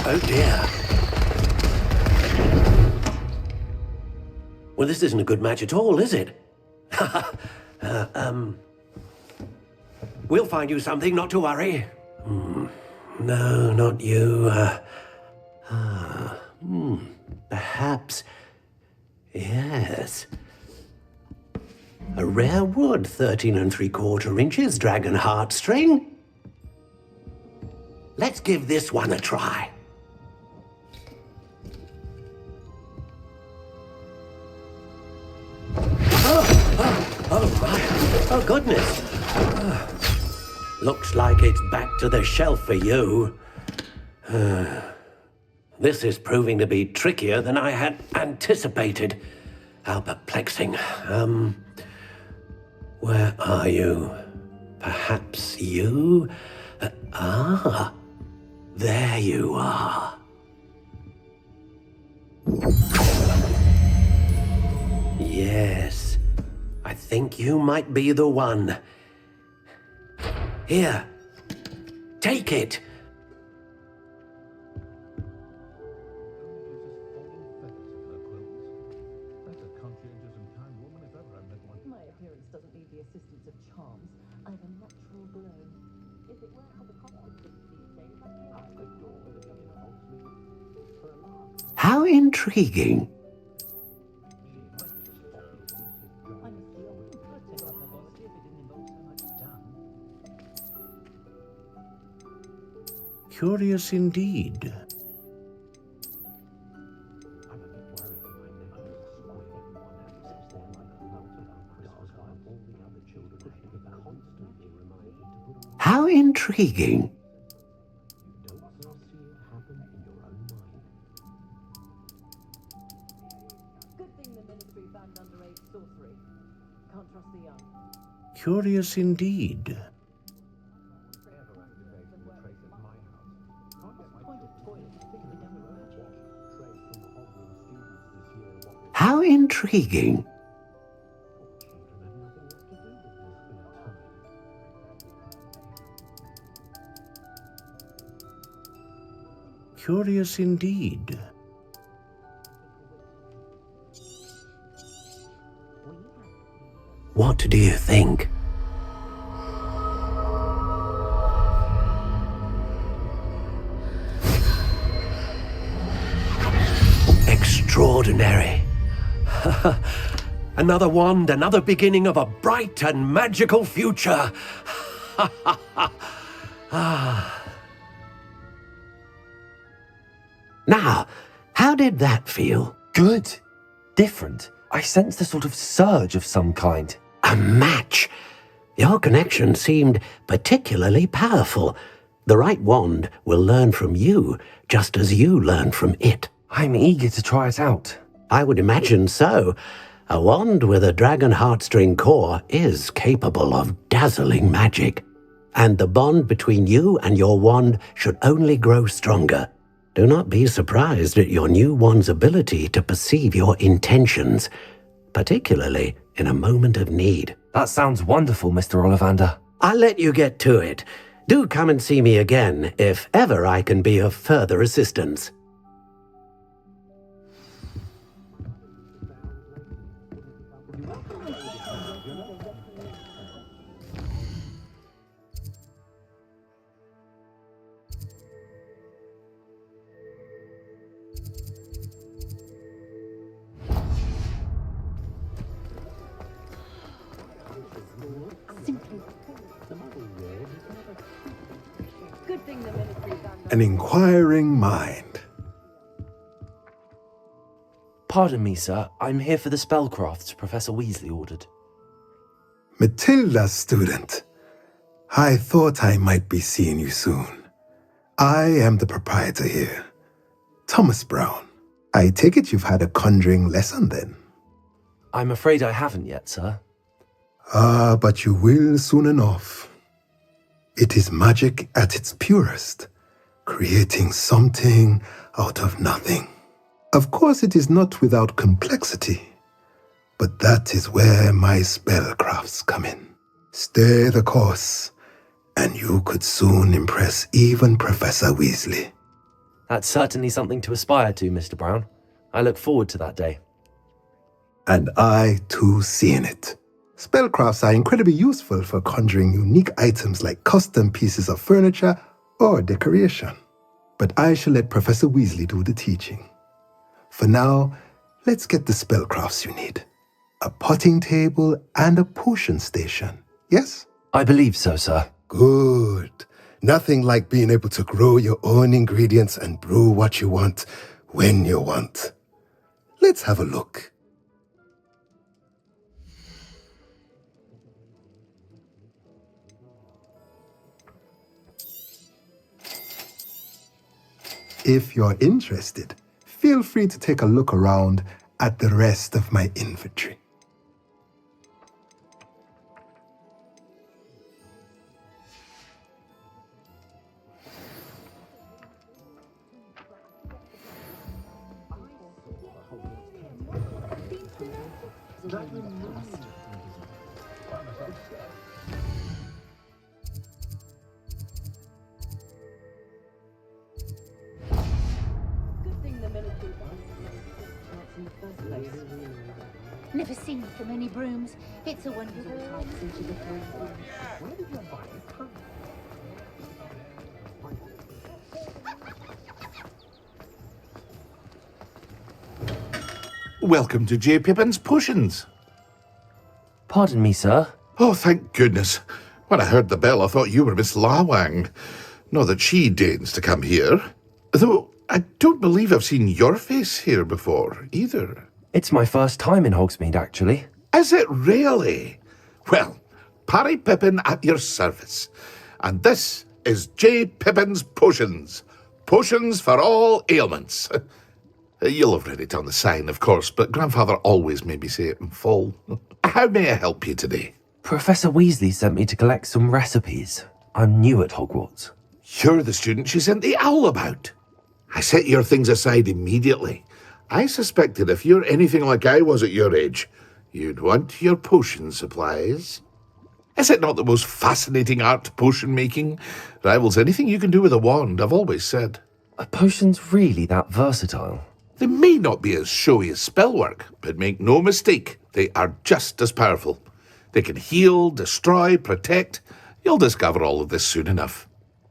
Oh dear. Well, this isn't a good match at all, is it? We'll find you something, not to worry. No, not you. Perhaps... Yes. A rare wood, 13 3/4 inches, dragon heartstring. Let's give this one a try. Oh my, oh goodness. Looks like it's back to the shelf for you. This is proving to be trickier than I had anticipated. How perplexing. Where are you? Perhaps you? There you are. Yes, I think you might be the one. Here, take it. My appearance doesn't need the assistance of charms. I have a natural glow. If it weren't for the Hogwarts these days, How intriguing. Curious indeed. How intriguing. good thing the Ministry banned underage sorcery. Can't trust the young. Curious indeed. How intriguing. Curious indeed. What do you think? Extraordinary. Another wand, another beginning of a bright and magical future. Now, how did that feel? Good. Different. I sensed a sort of surge of some kind. A match. Your connection seemed particularly powerful. The right wand will learn from you, just as you learn from it. I'm eager to try it out. I would imagine so. A wand with a dragon heartstring core is capable of dazzling magic. And the bond between you and your wand should only grow stronger. Do not be surprised at your new wand's ability to perceive your intentions, particularly in a moment of need. That sounds wonderful, Mr. Ollivander. I'll let you get to it. Do come and see me again if ever I can be of further assistance. An inquiring mind. Pardon me, sir. I'm here for the spellcrafts Professor Weasley ordered. Matilda's student. I thought I might be seeing you soon. I am the proprietor here, Thomas Brown. I take it you've had a conjuring lesson then? I'm afraid I haven't yet, sir. Ah, but you will soon enough. It is magic at its purest, creating something out of nothing. Of course, it is not without complexity, but that is where my spellcrafts come in. Stay the course, and you could soon impress even Professor Weasley. That's certainly something to aspire to, Mr. Brown. I look forward to that day. And I, too, seeing it. Spellcrafts are incredibly useful for conjuring unique items like custom pieces of furniture or decoration. But I shall let Professor Weasley do the teaching. For now, let's get the spellcrafts you need. A potting table and a potion station, yes? I believe so, sir. Good. Nothing like being able to grow your own ingredients and brew what you want when you want. Let's have a look. If you're interested, feel free to take a look around at the rest of my inventory. Never seen so many brooms. It's a wonderful time since you became Where did you buy it? Welcome to J. Pippin's Potions. Pardon me, sir. Oh, thank goodness. When I heard the bell, I thought you were Miss Lawang. Not that she deigns to come here. Though I don't believe I've seen your face here before, either. It's my first time in Hogsmeade, actually. Is it really? Well, Parry Pippin at your service. And this is J. Pippin's Potions. Potions for all ailments. You'll have read it on the sign, of course, but Grandfather always made me say it in full. How may I help you today? Professor Weasley sent me to collect some recipes. I'm new at Hogwarts. You're the student she sent the owl about. I set your things aside immediately. I suspected if you're anything like I was at your age, you'd want your potion supplies. Is it not the most fascinating art, potion making? Rivals anything you can do with a wand, I've always said. Are potions really that versatile? They may not be as showy as spellwork, but make no mistake, they are just as powerful. They can heal, destroy, protect. You'll discover all of this soon enough.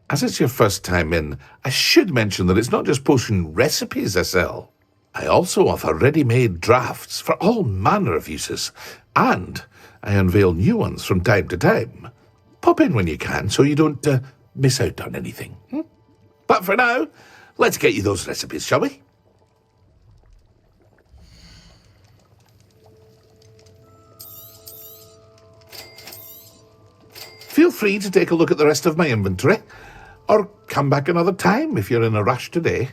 As it's your first time in, I should mention that it's not just potion recipes I sell. I also offer ready-made drafts for all manner of uses, and I unveil new ones from time to time. Pop in when you can so you don't miss out on anything. But for now, let's get you those recipes, shall we? Feel free to take a look at the rest of my inventory, or come back another time if you're in a rush today.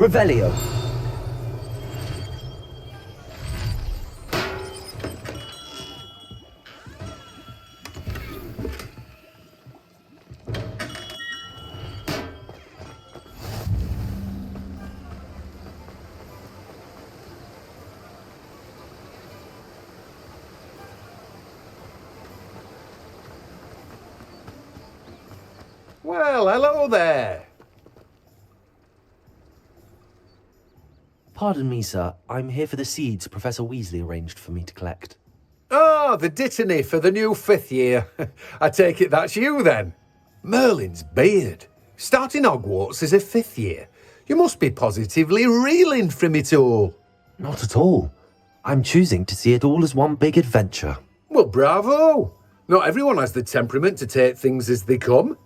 Revelio. Well, hello there. Pardon me, sir. I'm here for the seeds Professor Weasley arranged for me to collect. Oh, the dittany for the new 5th year. I take it that's you then. Merlin's beard. Starting Hogwarts as a 5th year. You must be positively reeling from it all. Not at all. I'm choosing to see it all as one big adventure. Well, bravo. Not everyone has the temperament to take things as they come.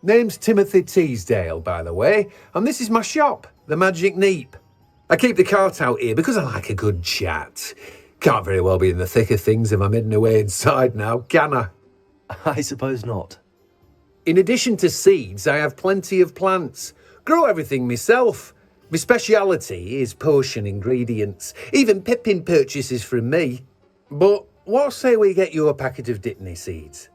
Name's Timothy Teasdale, by the way, and this is my shop, the Magic Neep. I keep the cart out here because I like a good chat. Can't very well be in the thick of things if I'm hidden away inside now, can I? I suppose not. In addition to seeds, I have plenty of plants. Grow everything myself. My speciality is potion ingredients. Even Pippin purchases from me. But what say we get you a packet of dittany seeds?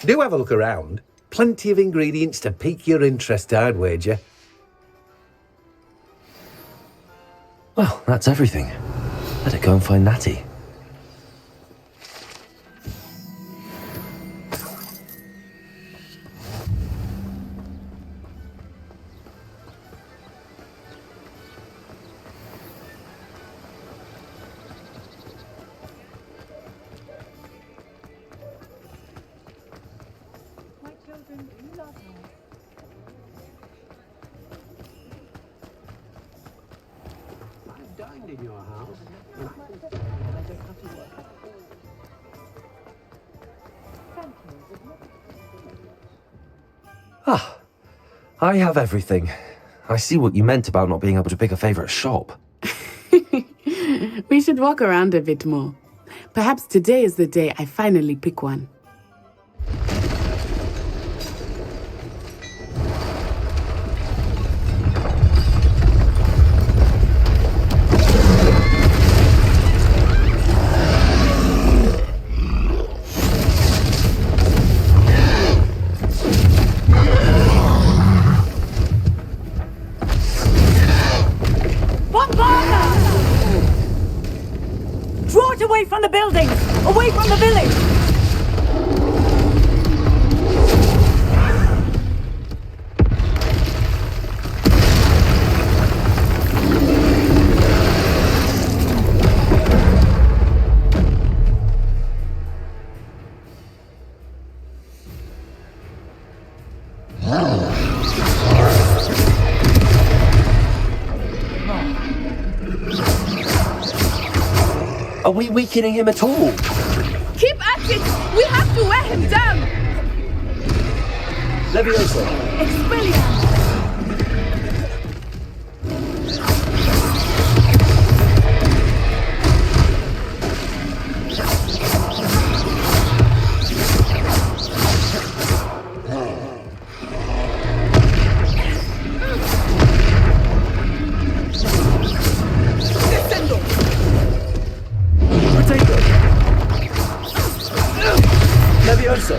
Do have a look around. Plenty of ingredients to pique your interest, I'd wager. Well, that's everything. Better go and find Natty. In your house. Ah, I have everything. I see what you meant about not being able to pick a favourite shop. We should walk around a bit more. Perhaps today is the day I finally pick one. Away from the buildings! Away from the village! Are we weakening him at all? Keep at it! We have to wear him down! Leviosa! Expelliarmus! Leviosa!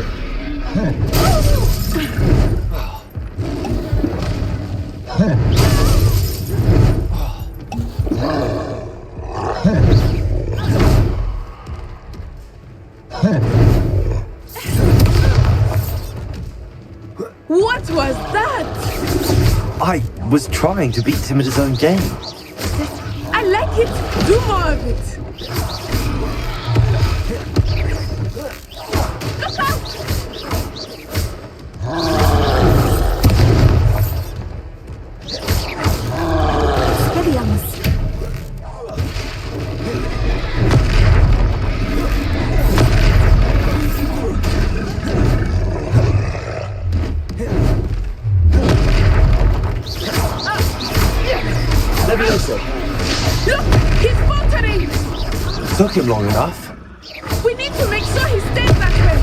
What was that? I was trying to beat him at his own game. I like it! Do more of it! Look out! Leviosa! Look! He's faltering! Took him long enough. We need to make sure he stays that way!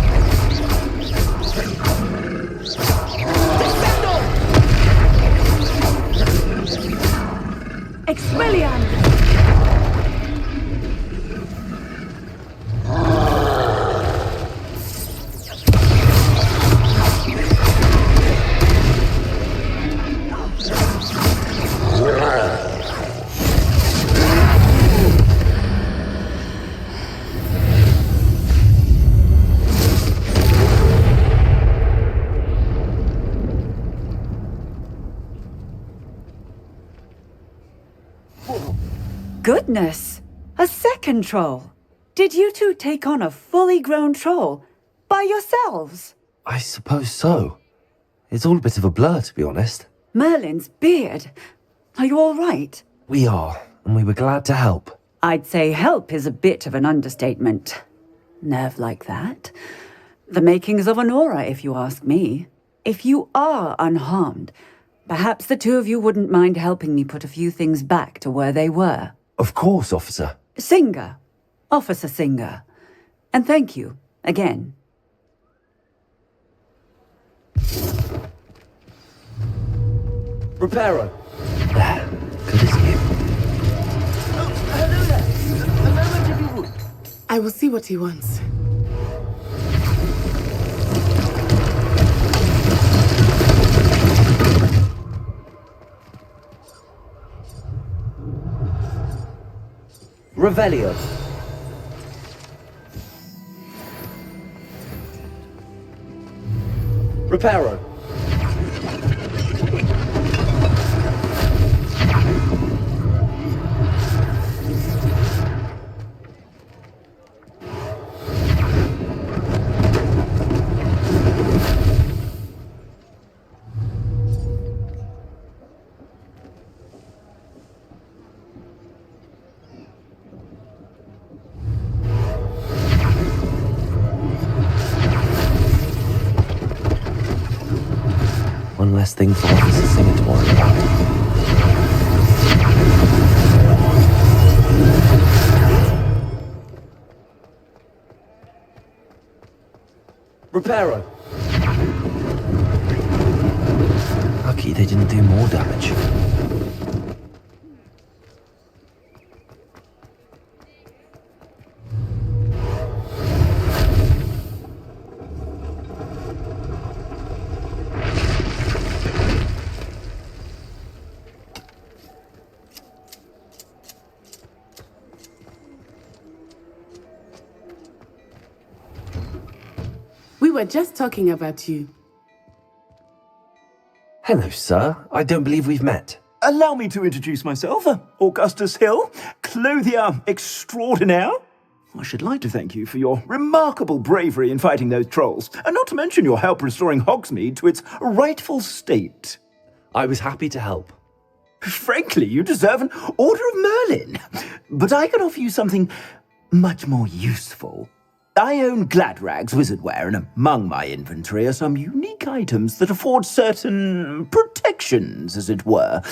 Expelliarmus! Goodness! A second troll! Did you two take on a fully grown troll? By yourselves? I suppose so. It's all a bit of a blur, to be honest. Merlin's beard. Are you all right? We are, and we were glad to help. I'd say help is a bit of an understatement. Nerve like that. The makings of an aura, if you ask me. If you are unharmed, perhaps the two of you wouldn't mind helping me put a few things back to where they were. Of course, officer. Singer. Officer Singer. And thank you, again. Reparo. Good as new. Hello there. A moment if you would. I will see what he wants. Revelio. Reparo. One less thing for Officer Singer to worry about. Reparo. Lucky they didn't do more damage. We were just talking about you. Hello, sir. I don't believe we've met. Allow me to introduce myself, Augustus Hill, clothier extraordinaire. I should like to thank you for your remarkable bravery in fighting those trolls, and not to mention your help restoring Hogsmeade to its rightful state. I was happy to help. Frankly, you deserve an Order of Merlin. But I can offer you something much more useful. I own Gladrag's wizardware, and among my inventory are some unique items that afford certain protections, as it were.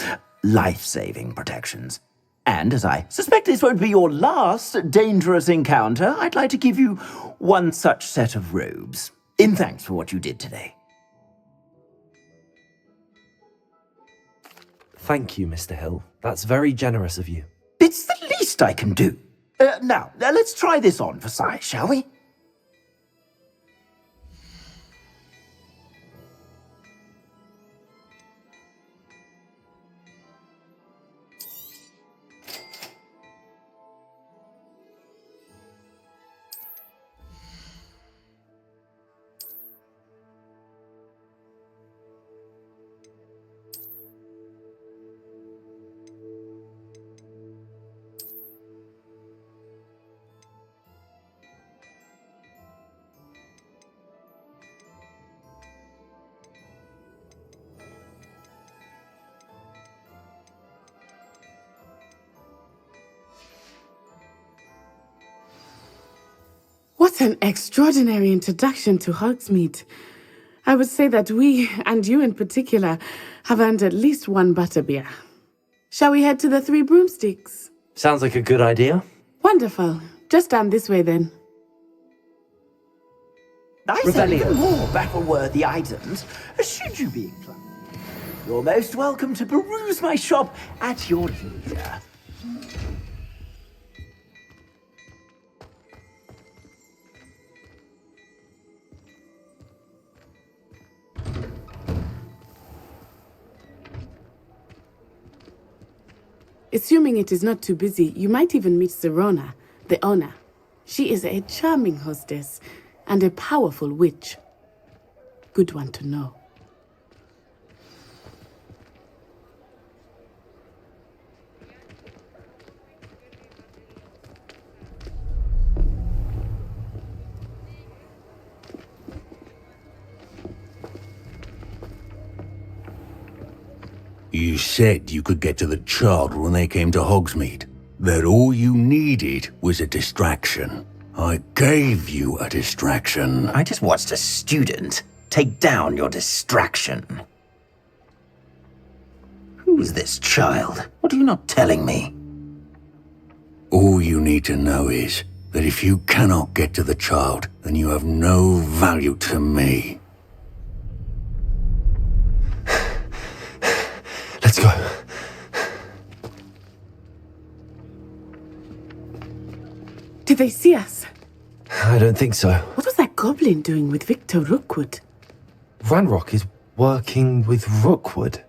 Life-saving protections. And as I suspect this won't be your last dangerous encounter, I'd like to give you one such set of robes, in thanks for what you did today. Thank you, Mr. Hill. That's very generous of you. It's the least I can do. Now, let's try this on for size, shall we? What an extraordinary introduction to Hogsmeade. I would say that we, and you in particular, have earned at least one butterbeer. Shall we head to the Three Broomsticks? Sounds like a good idea. Wonderful. Just down this way then. I said even more battle-worthy items, should you be inclined. You're most welcome to peruse my shop at your leisure. Assuming it is not too busy, you might even meet Serona, the owner. She is a charming hostess and a powerful witch. Good one to know. You said you could get to the child when they came to Hogsmeade. That all you needed was a distraction. I gave you a distraction. I just watched a student take down your distraction. Who's this child? What are you not telling me? All you need to know is that if you cannot get to the child, then you have no value to me. Let's go. Did they see us? I don't think so. What was that goblin doing with Victor Rookwood? Ranrock is working with Rookwood.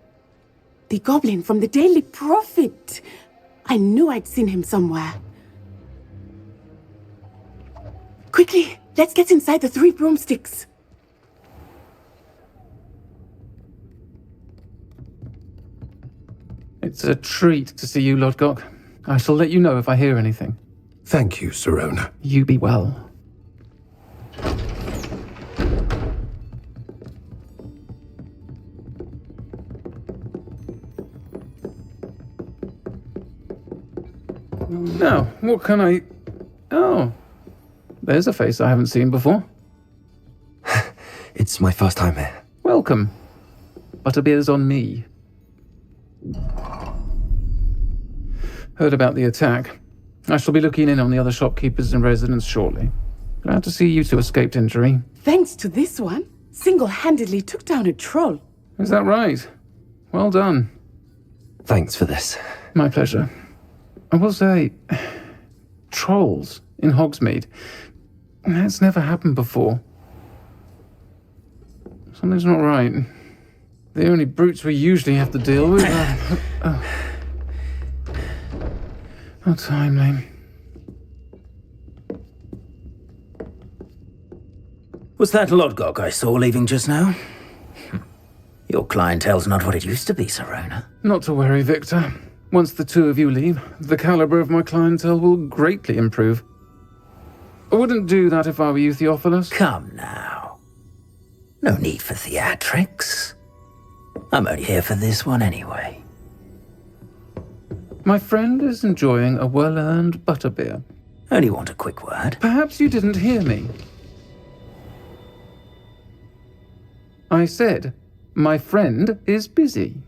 The goblin from the Daily Prophet. I knew I'd seen him somewhere. Quickly, let's get inside the 3 broomsticks. It's a treat to see you, Lodgok. I shall let you know if I hear anything. Thank you, Serona. You be well. Now, what can I... Oh, there's a face I haven't seen before. It's my first time here. Welcome. Butterbeer's on me. Heard about the attack. I shall be looking in on the other shopkeepers and residents shortly. Glad to see you two escaped injury. Thanks to this one, single-handedly took down a troll. Is that right? Well done. Thanks for this. My pleasure. I will say, trolls in Hogsmeade. That's never happened before. Something's not right. The only brutes we usually have to deal with are... How timely. Was that Lodgok I saw leaving just now? Your clientele's not what it used to be, Serona. Not to worry, Victor. Once the two of you leave, the caliber of my clientele will greatly improve. I wouldn't do that if I were you, Theophilus. Come now. No need for theatrics. I'm only here for this one anyway. My friend is enjoying a well-earned butterbeer. Only want a quick word. Perhaps you didn't hear me. I said, my friend is busy.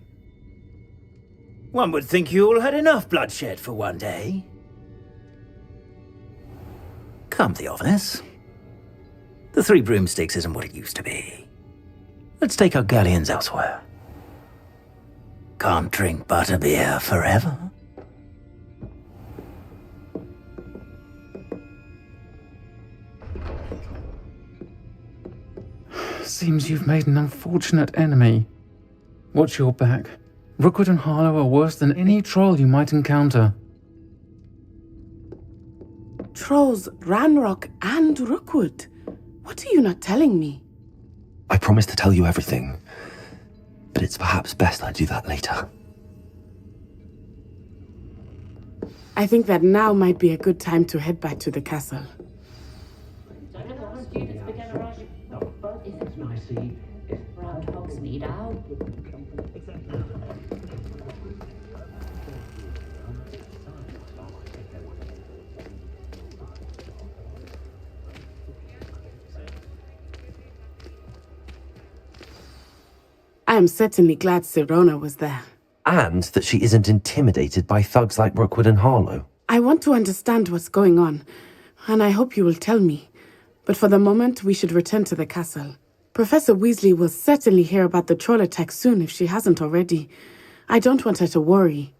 One would think you all had enough bloodshed for one day. Come, Theophilus. The 3 broomsticks isn't what it used to be. Let's take our galleons elsewhere. Can't drink butterbeer forever. Seems you've made an unfortunate enemy. Watch your back. Rookwood and Harlow are worse than any troll you might encounter. Trolls, Ranrock, and Rookwood. What are you not telling me? I promise to tell you everything, but it's perhaps best I do that later. I think that now might be a good time to head back to the castle. I am certainly glad Serona was there. And that she isn't intimidated by thugs like Rookwood and Harlow. I want to understand what's going on, and I hope you will tell me. But for the moment, we should return to the castle. Professor Weasley will certainly hear about the troll attack soon if she hasn't already. I don't want her to worry.